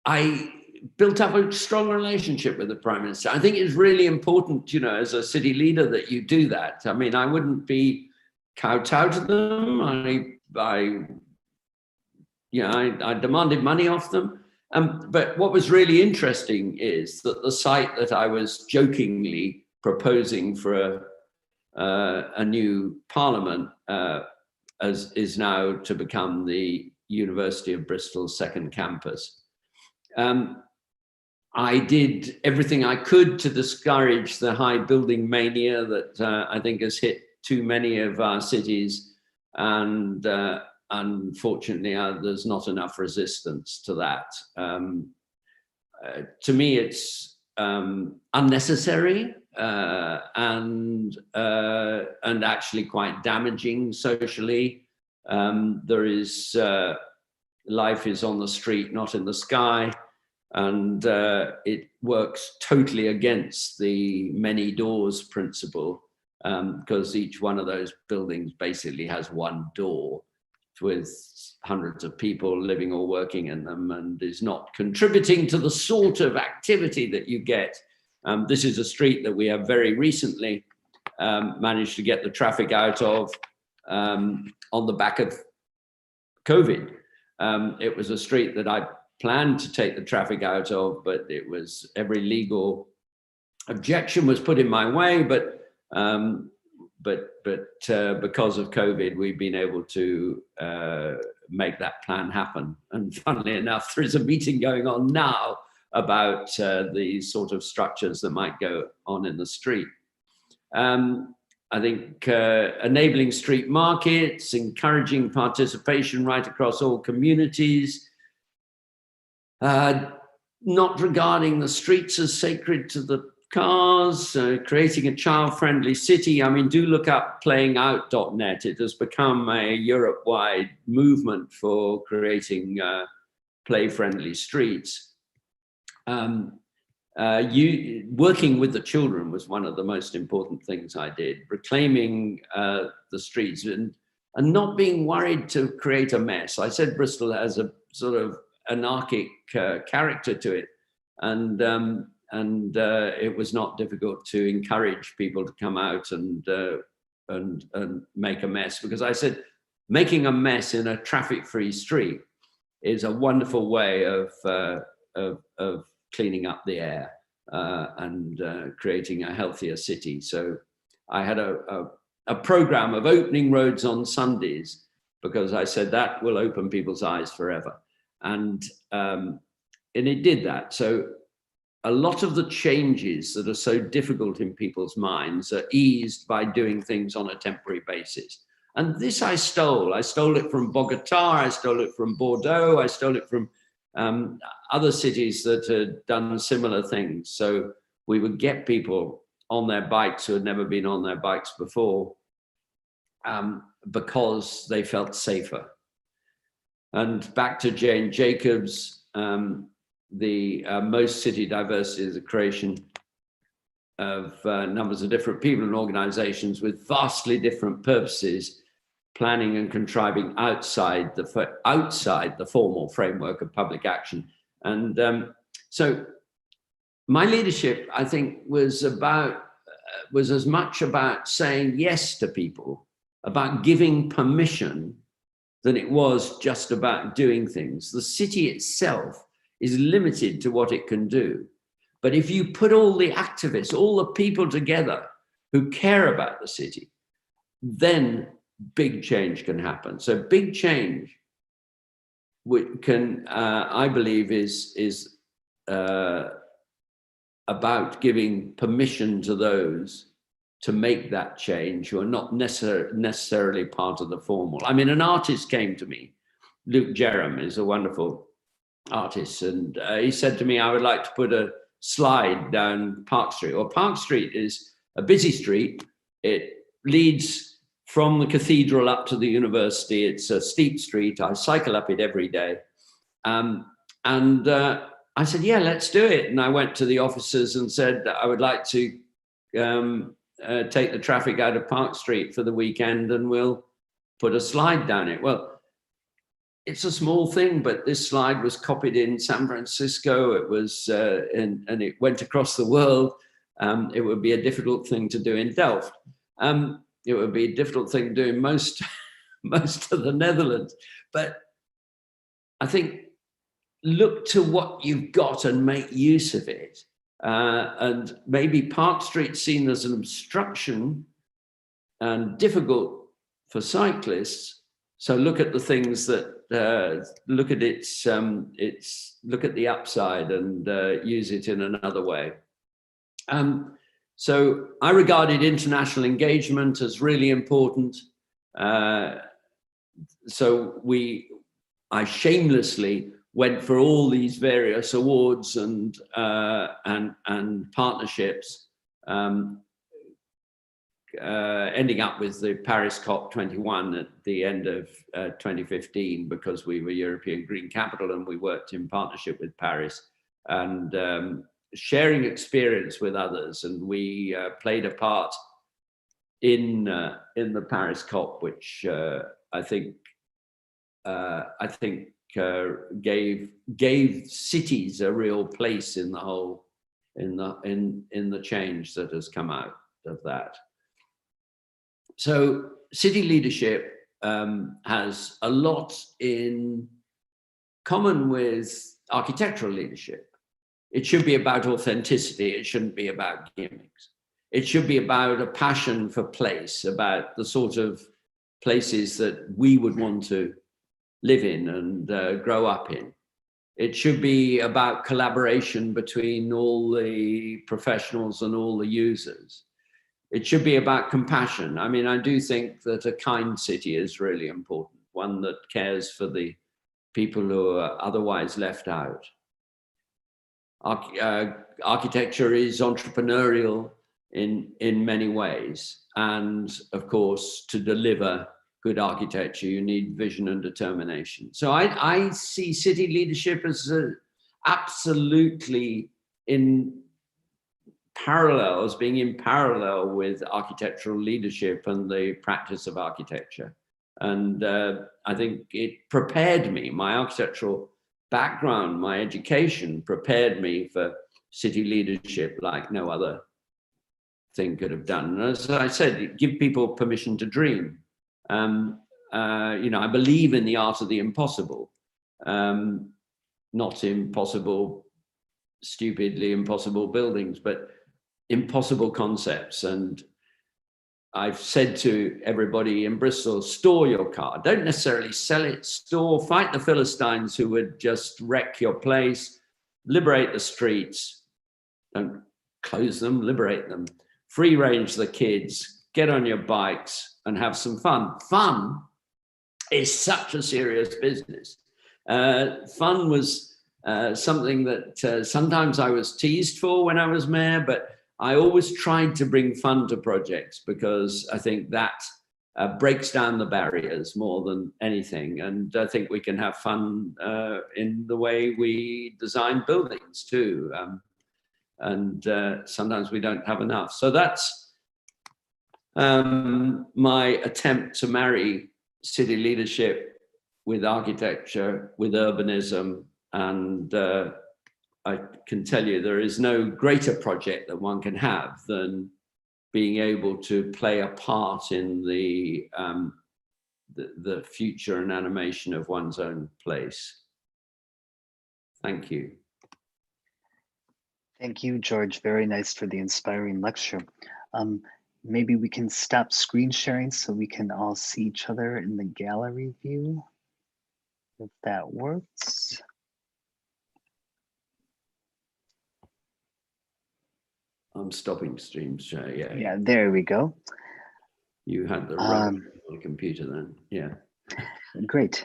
I built up a strong relationship with the Prime Minister. I think it's really important, you know, as a city leader, that you do that. I mean, I wouldn't be kowtow to them. I demanded money off them. But what was really interesting is that the site that I was jokingly proposing for a new parliament is now to become the University of Bristol's second campus. I did everything I could to discourage the high building mania that I think has hit too many of our cities, and unfortunately there's not enough resistance to that. To me, it's unnecessary and actually quite damaging socially. Life is on the street, not in the sky. And it works totally against the many doors principle, because each one of those buildings basically has one door with hundreds of people living or working in them, and is not contributing to the sort of activity that you get. This is a street that we have very recently managed to get the traffic out of on the back of COVID. It was a street that I planned to take the traffic out of, but it was every legal objection was put in my way. But because of COVID, we've been able to make that plan happen. And funnily enough, there is a meeting going on now about the sort of structures that might go on in the street. I think enabling street markets, encouraging participation right across all communities, not regarding the streets as sacred to the cars, creating a child-friendly city. I mean, do look up playingout.net. It has become a Europe-wide movement for creating play-friendly streets. Working with the children was one of the most important things I did, reclaiming the streets and not being worried to create a mess. I said Bristol has a sort of anarchic character to it, and it was not difficult to encourage people to come out and make a mess, because I said making a mess in a traffic-free street is a wonderful way of cleaning up the air and creating a healthier city. So I had a program of opening roads on Sundays, because I said that will open people's eyes forever. And it did that. So a lot of the changes that are so difficult in people's minds are eased by doing things on a temporary basis. And this I stole. I stole it from Bogota, I stole it from Bordeaux, I stole it from other cities that had done similar things. So we would get people on their bikes who had never been on their bikes before, because they felt safer. And back to Jane Jacobs, the most city diversity is the creation of numbers of different people and organizations with vastly different purposes, planning and contriving outside the formal framework of public action. And so my leadership, I think, was as much about saying yes to people, about giving permission, than it was just about doing things. The city itself is limited to what it can do. But if you put all the activists, all the people together who care about the city, then big change can happen. So big change can, I believe, is about giving permission to those to make that change who are not necessarily part of the formal. I mean, an artist came to me. Luke Jerram is a wonderful artist, and he said to me, I would like to put a slide down Park Street. Well, Park Street is a busy street. It leads from the cathedral up to the university. It's a steep street. I cycle up it every day. I said, yeah, let's do it. And I went to the officers and said, I would like to take the traffic out of Park Street for the weekend, and we'll put a slide down it. Well, it's a small thing, but this slide was copied in San Francisco. It was, and it went across the world. It would be a difficult thing to do in Delft. It would be a difficult thing to do in most of the Netherlands. But I think look to what you've got and make use of it. And maybe Park Street seen as an obstruction and difficult for cyclists. So look at the things that look at look at the upside and use it in another way. So I regarded international engagement as really important. So I shamelessly went for all these various awards and partnerships, ending up with the Paris COP21 at the end of 2015, because we were European Green Capital and we worked in partnership with Paris and sharing experience with others. And we played a part in the Paris COP, which I think gave cities a real place in the whole in the change that has come out of that. So city leadership has a lot in common with architectural leadership. It should be about authenticity. It shouldn't be about gimmicks. It should be about a passion for place, about the sort of places that we would want to live in and grow up in. It should be about collaboration between all the professionals and all the users. It should be about compassion. I mean, I do think that a kind city is really important, one that cares for the people who are otherwise left out. Architecture is entrepreneurial in many ways. And of course, to deliver good architecture, you need vision and determination. So I see city leadership as absolutely being in parallel with architectural leadership and the practice of architecture. And I think it prepared me, my architectural background, my education prepared me for city leadership like no other thing could have done. And as I said, give people permission to dream. I believe in the art of the impossible, not stupidly impossible buildings, but impossible concepts. And I've said to everybody in Bristol, store your car. Don't necessarily sell it, fight the Philistines who would just wreck your place, liberate the streets, don't close them, liberate them, free range the kids, get on your bikes and have some fun. Fun is such a serious business. Fun was something that sometimes I was teased for when I was mayor, but I always tried to bring fun to projects because I think that breaks down the barriers more than anything. And I think we can have fun in the way we design buildings too. And sometimes we don't have enough. So that's my attempt to marry city leadership with architecture, with urbanism, and I can tell you there is no greater project that one can have than being able to play a part in the future and animation of one's own place. Thank you. Thank you, George. Very nice for the inspiring lecture. Maybe we can stop screen sharing so we can all see each other in the gallery view, if that works. I'm stopping stream share, yeah. Yeah, there we go. You had the on the computer then, yeah. Great.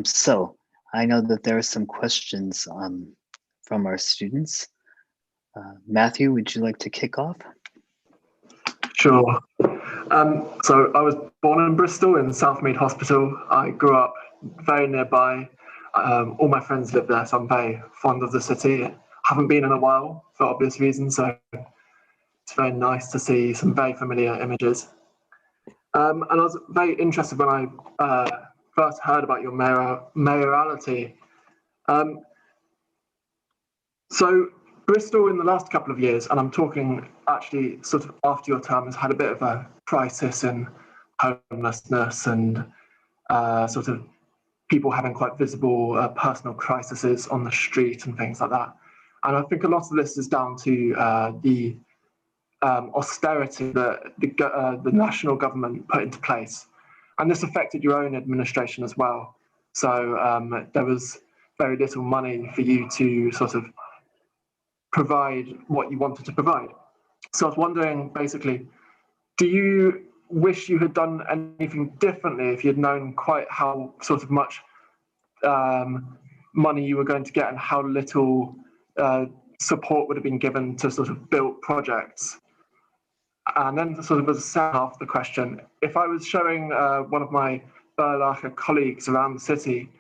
So I know that there are some questions from our students. Matthew, would you like to kick off? Sure. So I was born in Bristol in Southmead Hospital. I grew up very nearby. All my friends live there, so I'm very fond of the city. Haven't been in a while for obvious reasons, so it's very nice to see some very familiar images. And I was very interested when I first heard about your mayoralty. So Bristol in the last couple of years, and I'm talking actually sort of after your term, has had a bit of a crisis in homelessness and sort of people having quite visible personal crises on the street and things like that. And I think a lot of this is down to the austerity that the national government put into place. And this affected your own administration as well. So there was very little money for you to sort of provide what you wanted to provide. So I was wondering, basically, do you wish you had done anything differently if you'd known quite how sort of much money you were going to get and how little support would have been given to sort of built projects? And then sort of as a second half of the question, if I was showing one of my Berlage colleagues around the city,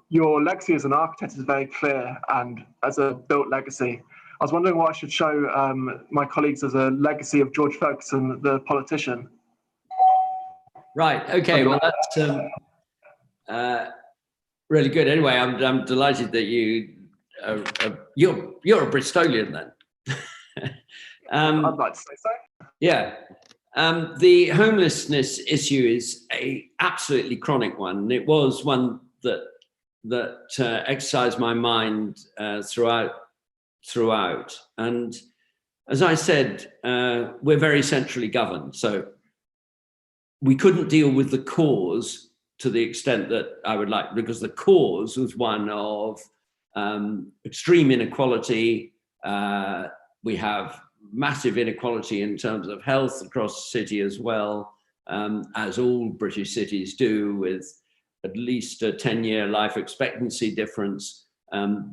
your legacy as an architect is very clear and as a built legacy. I was wondering what I should show my colleagues as a legacy of George Ferguson, the politician. Right, okay, well that's really good. Anyway, I'm delighted that you're a Bristolian then. I'd like to say so. Yeah. The homelessness issue is a absolutely chronic one. It was one that exercised my mind throughout. And as I said, we're very centrally governed. So we couldn't deal with the cause to the extent that I would like, because the cause was one of extreme inequality. We have massive inequality in terms of health across the city as well, as all British cities do, with at least a 10-year life expectancy difference,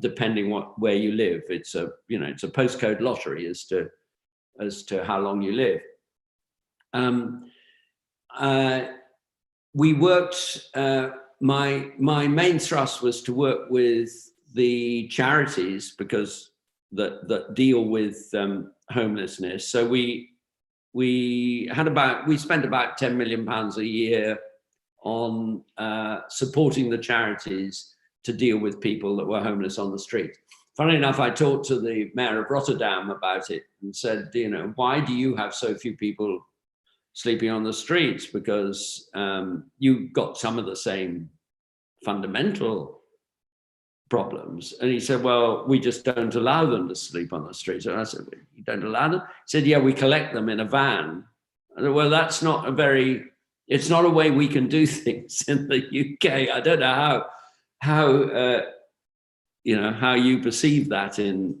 depending where you live. It's a postcode lottery as to how long you live. We worked. My main thrust was to work with the charities because that deal with homelessness. So we spent about £10 million a year on supporting the charities to deal with people that were homeless on the street. Funnily enough, I talked to the Mayor of Rotterdam about it and said, why do you have so few people sleeping on the streets? Because you've got some of the same fundamental problems. And he said, well, we just don't allow them to sleep on the streets. And I said, you don't allow them? He said, yeah, we collect them in a van. I said, well, that's not it's not a way we can do things in the UK. I don't know how you perceive that in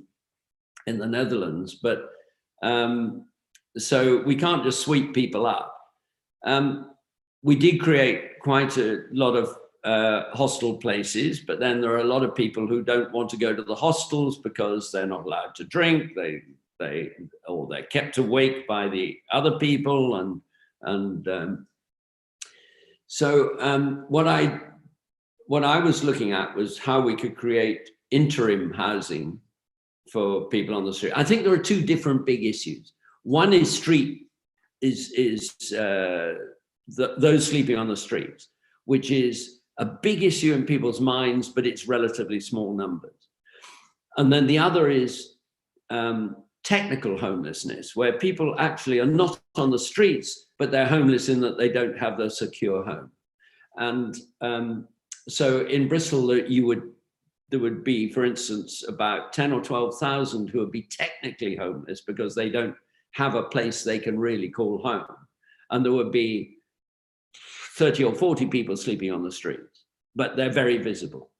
the Netherlands, but so we can't just sweep people up. We did create quite a lot of hostel places, but then there are a lot of people who don't want to go to the hostels because they're not allowed to drink. They're kept awake by the other people, so what I was looking at was how we could create interim housing for people on the street. I think there are two different big issues. One is those sleeping on the streets, which is a big issue in people's minds, but it's relatively small numbers. And then the other is technical homelessness, where people actually are not on the streets, but they're homeless in that they don't have their secure home. And so in Bristol, there would be, for instance, about 10 or 12,000 who would be technically homeless because they don't have a place they can really call home. And there would be 30 or 40 people sleeping on the streets, but they're very visible.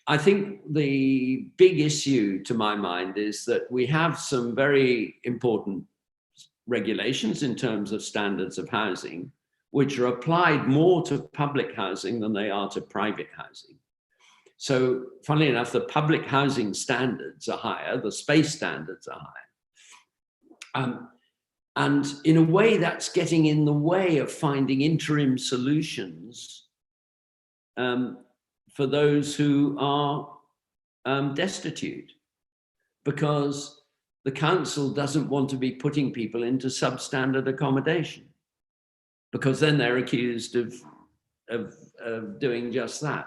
I think the big issue to my mind is that we have some very important regulations in terms of standards of housing, which are applied more to public housing than they are to private housing. So funnily enough, the public housing standards are higher, the space standards are higher. And in a way, that's getting in the way of finding interim solutions for those who are destitute, because the council doesn't want to be putting people into substandard accommodation, because then they're accused of doing just that.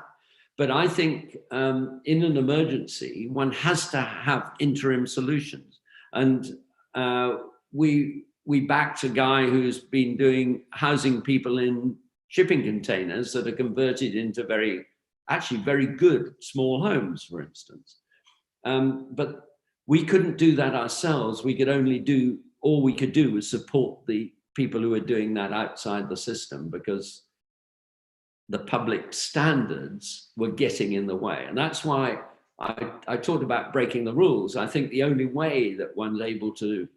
But I think in an emergency, one has to have interim solutions. And we backed a guy who's been housing people in shipping containers that are converted into actually very good small homes, for instance. But we couldn't do that ourselves. We could only all we could do was support the people who are doing that outside the system, because the public standards were getting in the way. And that's why I talked about breaking the rules. I think the only way that one's able to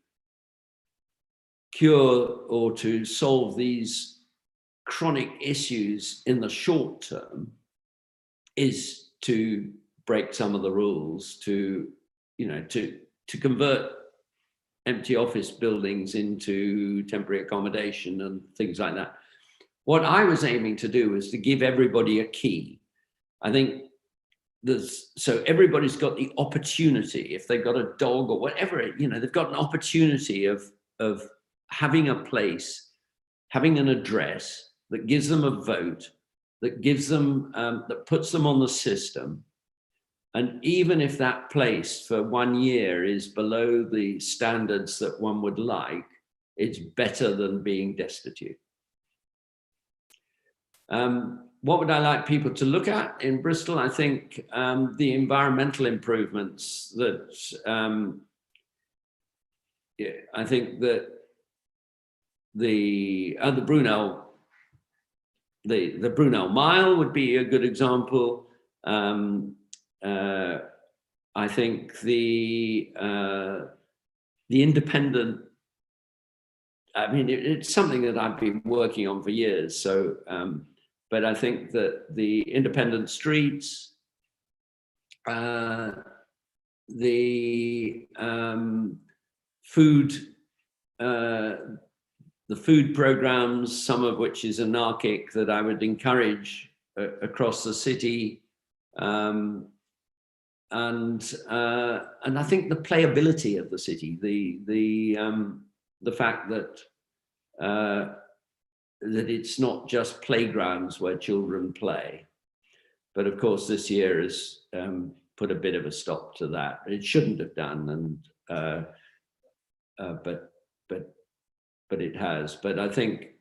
cure or to solve these chronic issues in the short term is to break some of the rules, to convert empty office buildings into temporary accommodation and things like that. What I was aiming to do was to give everybody a key. I think so everybody's got the opportunity, if they've got a dog or whatever, they've got an opportunity of having a place, having an address that gives them a vote, that gives them, that puts them on the system. And even if that place for 1 year is below the standards that one would like, it's better than being destitute. What would I like people to look at in Bristol? I think the environmental improvements that, I think that the Brunel Mile would be a good example. I think the independent, I mean, it's something that I've been working on for years. So, but I think that the independent streets, the food programs, some of which is anarchic, that I would encourage across the city, and I think the playability of the city, the fact that that it's not just playgrounds where children play, but of course this year has put a bit of a stop to that. It shouldn't have done, and but it has. But I think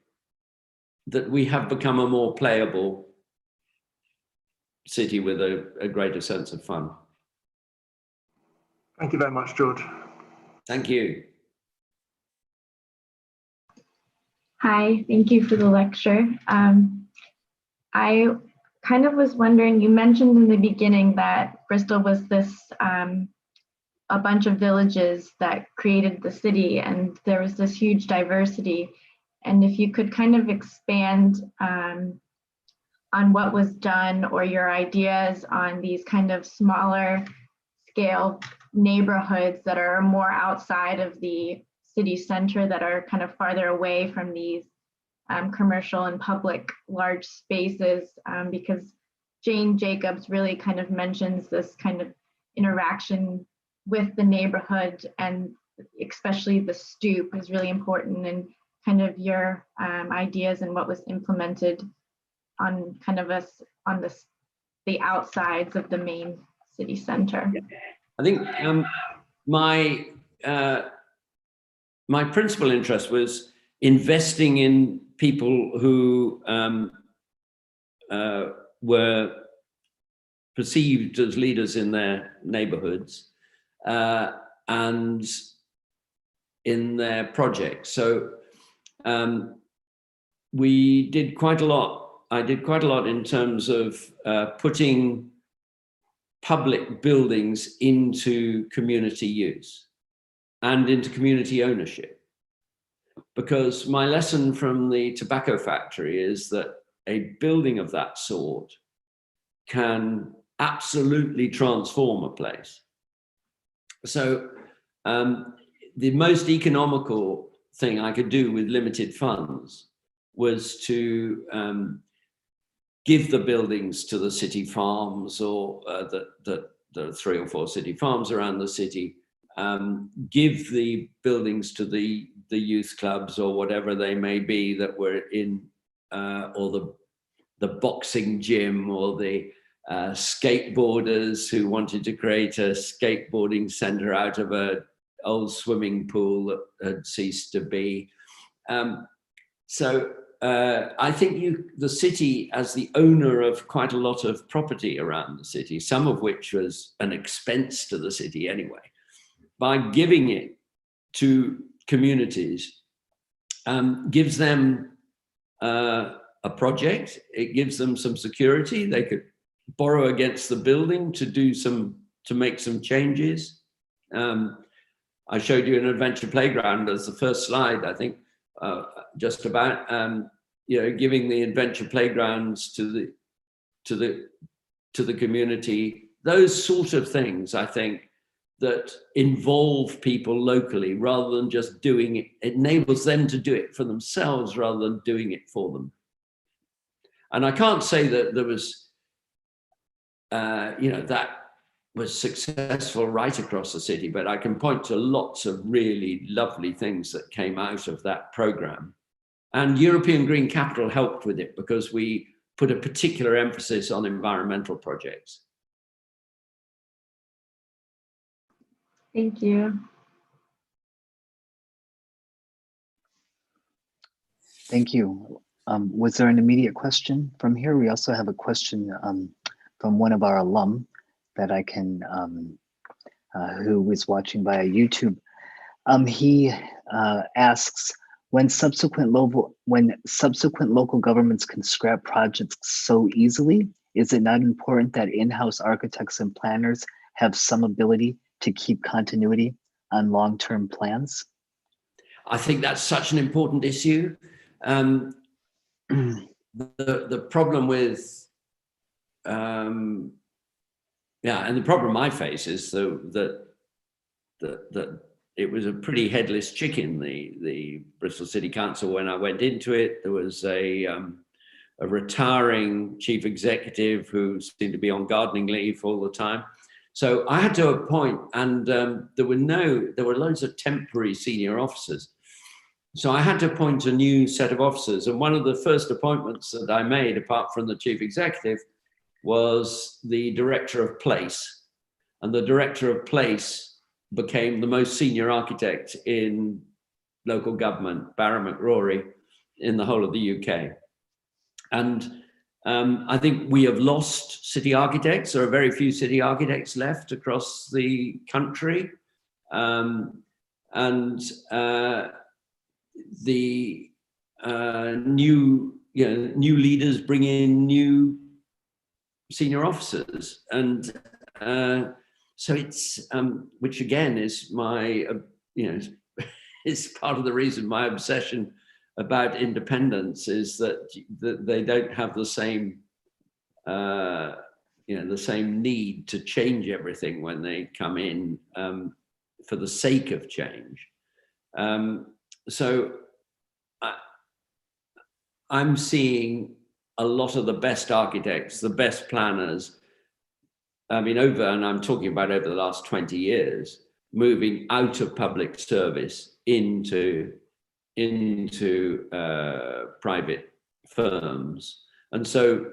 that we have become a more playable city with a greater sense of fun. Thank you very much, George. Thank you. Hi, thank you for the lecture. I kind of was wondering, you mentioned in the beginning that Bristol was this, a bunch of villages that created the city, and there was this huge diversity. And if you could kind of expand on what was done, or your ideas on these kind of smaller scale neighborhoods that are more outside of the city center, that are kind of farther away from these commercial and public large spaces, because Jane Jacobs really kind of mentions this kind of interaction with the neighborhood, and especially the stoop is really important, and kind of your ideas and what was implemented on kind of on the outsides of the main city center. I think my principal interest was investing in people who were perceived as leaders in their neighborhoods and in their projects. So we did quite a lot. I did quite a lot in terms of putting public buildings into community use and into community ownership. Because my lesson from the tobacco factory is that a building of that sort can absolutely transform a place. So the most economical thing I could do with limited funds was to give the buildings to the city farms, or the 3 or 4 city farms around the city, give the buildings to the youth clubs or whatever they may be that were in, or the boxing gym, or the skateboarders who wanted to create a skateboarding center out of an old swimming pool that had ceased to be. I think the city, as the owner of quite a lot of property around the city, some of which was an expense to the city anyway, by giving it to communities, gives them a project. It gives them some security. They could borrow against the building to make some changes. I showed you an adventure playground as the first slide, I think, just about, giving the adventure playgrounds to the community. Those sort of things, I think, that involve people locally rather than just doing it. It enables them to do it for themselves rather than doing it for them. And I can't say that there was, that was successful right across the city, but I can point to lots of really lovely things that came out of that program. And European Green Capital helped with it because we put a particular emphasis on environmental projects. Thank you. Thank you. Was there an immediate question from here? We also have a question from one of our alum that I can, who is watching via YouTube. He asks, when subsequent local governments can scrap projects so easily, is it not important that in-house architects and planners have some ability to keep continuity on long-term plans? I think that's such an important issue. The problem with, and the problem I face is that it was a pretty headless chicken, the Bristol City Council, when I went into it. There was a retiring chief executive who seemed to be on gardening leave all the time. So I had to appoint, and there were loads of temporary senior officers. So I had to appoint a new set of officers. And one of the first appointments that I made, apart from the chief executive, was the director of place. And the director of place became the most senior architect in local government, Barrow McRory, in the whole of the UK. And I think we have lost city architects. There are very few city architects left across the country. The new leaders bring in new senior officers, and so it's which again is my is part of the reason my obsession about independence is that they don't have the same the same need to change everything when they come in for the sake of change. So I'm seeing a lot of the best architects, the best planners, and I'm talking about over the last 20 years, moving out of public service into private firms. And so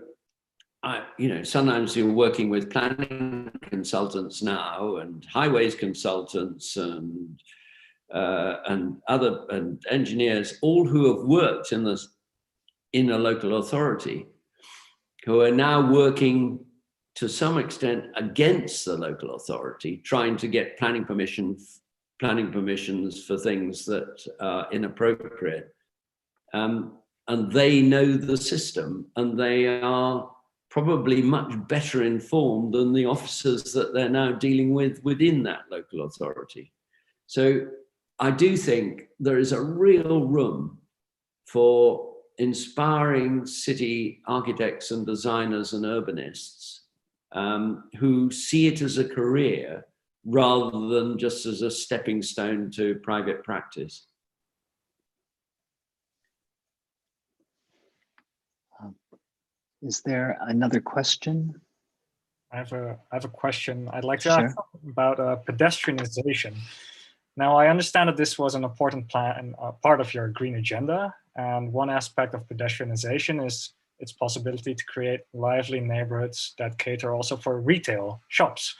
sometimes you're working with planning consultants now and highways consultants and engineers, all who have worked in a local authority, who are now working to some extent against the local authority, trying to get planning permissions for things that are inappropriate. And they know the system, and they are probably much better informed than the officers that they're now dealing with within that local authority. So I do think there is a real room for inspiring city architects and designers and urbanists who see it as a career rather than just as a stepping stone to private practice. Is there another question? I have a question. I'd like to Sure. ask about pedestrianization. Now, I understand that this was an important plan, part of your green agenda, and one aspect of pedestrianization is its possibility to create lively neighborhoods that cater also for retail shops.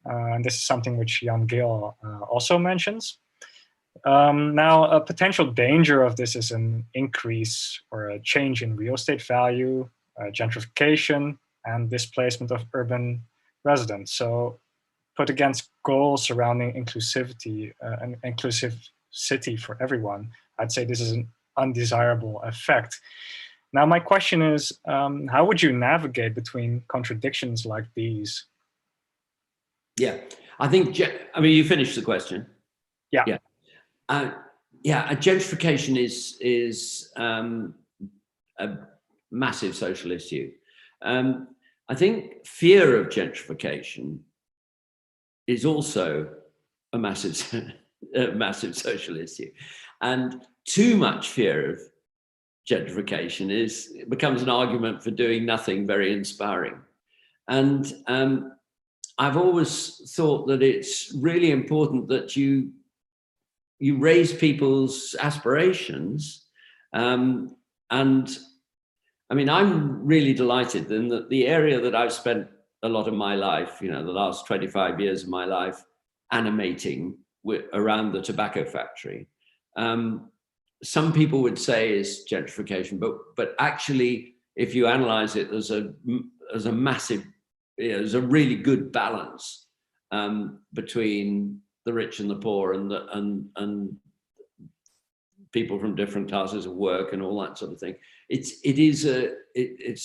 And this is something which Jan Gehl also mentions. Now, a potential danger of this is an increase or a change in real estate value, gentrification, and displacement of urban residents. So put against goals surrounding inclusivity and inclusive city for everyone, I'd say this is an undesirable effect. Now, my question is, how would you navigate between contradictions like these? Yeah, I think, I mean, you finished the question. Yeah. Yeah. Gentrification is a massive social issue. I think fear of gentrification is also a massive social issue, and too much fear of gentrification becomes an argument for doing nothing very inspiring. And I've always thought that it's really important that you raise people's aspirations. And I mean, I'm really delighted in that the area that I've spent a lot of my life, the last 25 years of my life, animating around the tobacco factory. Some people would say is gentrification, but actually, if you analyze it, there's a massive, there's a really good balance between the rich and the poor and people from different classes of work and all that sort of thing. It's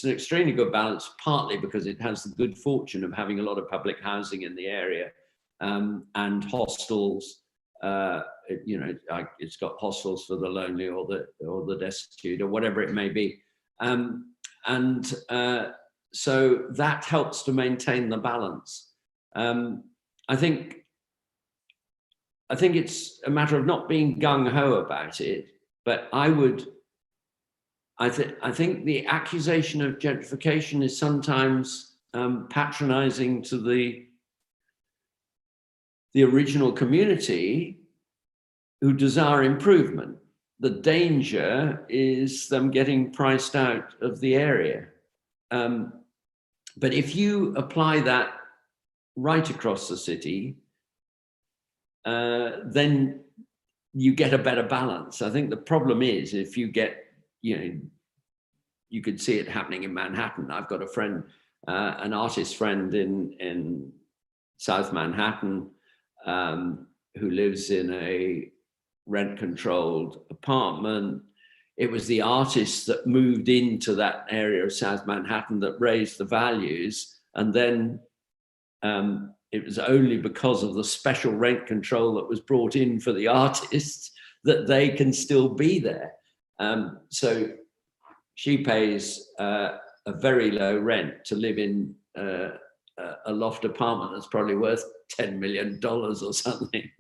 an extremely good balance, partly because it has the good fortune of having a lot of public housing in the area and hostels. It's got hostels for the lonely or the destitute or whatever it may be, so that helps to maintain the balance. I think it's a matter of not being gung-ho about it, but I think the accusation of gentrification is sometimes patronizing to the original community who desire improvement. The danger is them getting priced out of the area. But if you apply that right across the city, then you get a better balance. I think the problem is if you get, you could see it happening in Manhattan. I've got a friend, an artist friend in South Manhattan, who lives in a rent-controlled apartment. It was the artists that moved into that area of South Manhattan that raised the values, and then it was only because of the special rent control that was brought in for the artists that they can still be there. So she pays a very low rent to live in a loft apartment that's probably worth $10 million or something,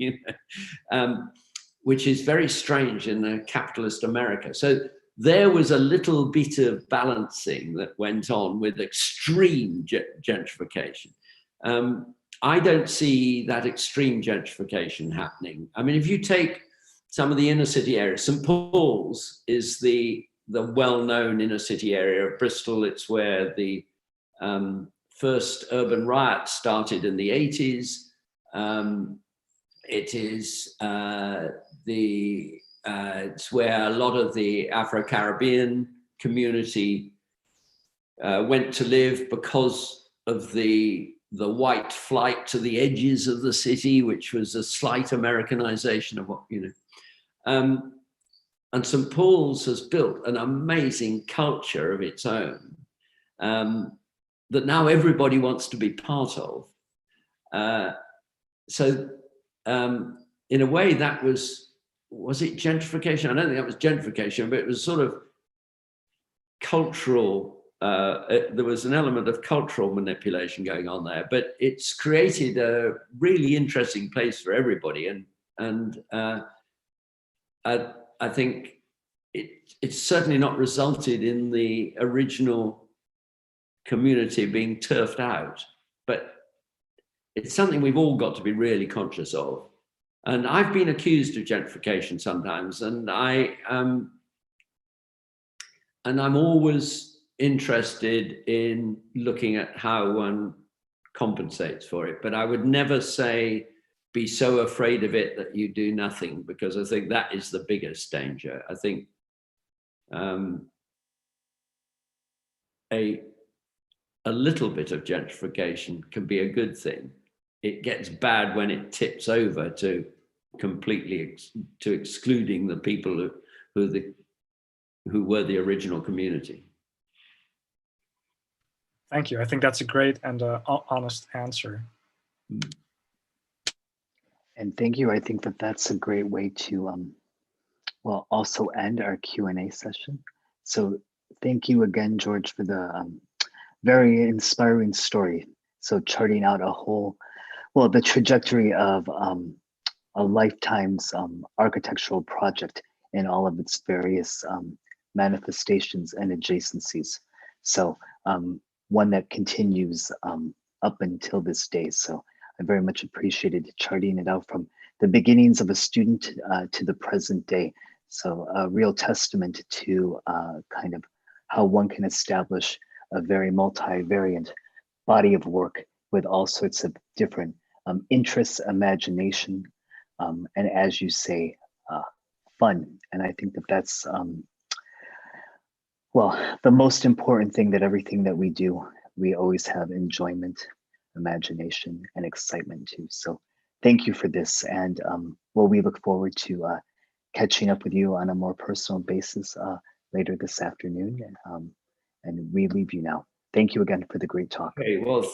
which is very strange in a capitalist America. So there was a little bit of balancing that went on with extreme gentrification. I don't see that extreme gentrification happening. I mean, if you take some of the inner city areas, St. Paul's is the well-known inner city area of Bristol. It's where the first urban riots started in the 80s. It is it's where a lot of the Afro-Caribbean community went to live because of the white flight to the edges of the city, which was a slight Americanization of what, and St. Paul's has built an amazing culture of its own that now everybody wants to be part of. So in a way that was it gentrification? I don't think that was gentrification, but it was sort of cultural. There was an element of cultural manipulation going on there, but it's created a really interesting place for everybody. And I think it's certainly not resulted in the original community being turfed out, but it's something we've all got to be really conscious of. And I've been accused of gentrification sometimes, and I'm always interested in looking at how one compensates for it. But I would never say be so afraid of it that you do nothing, because I think that is the biggest danger. I think a little bit of gentrification can be a good thing. It gets bad when it tips over to completely to excluding the people who were the original community. Thank you. I think that's a great and honest answer. And thank you. I think that that's a great way to, well, also end our Q&A session. So thank you again, George, for the very inspiring story. So charting out a whole, well, the trajectory of a lifetime's architectural project in all of its various manifestations and adjacencies. So one that continues up until this day. So I very much appreciated charting it out from the beginnings of a student to the present day. So a real testament to kind of how one can establish a very multivariant body of work with all sorts of different interests, imagination, and as you say, fun. And I think that that's, well, the most important thing, that everything that we do, we always have enjoyment, imagination, and excitement too. So thank you for this. And well, we look forward to catching up with you on a more personal basis later this afternoon. And we leave you now. Thank you again for the great talk. Okay, well,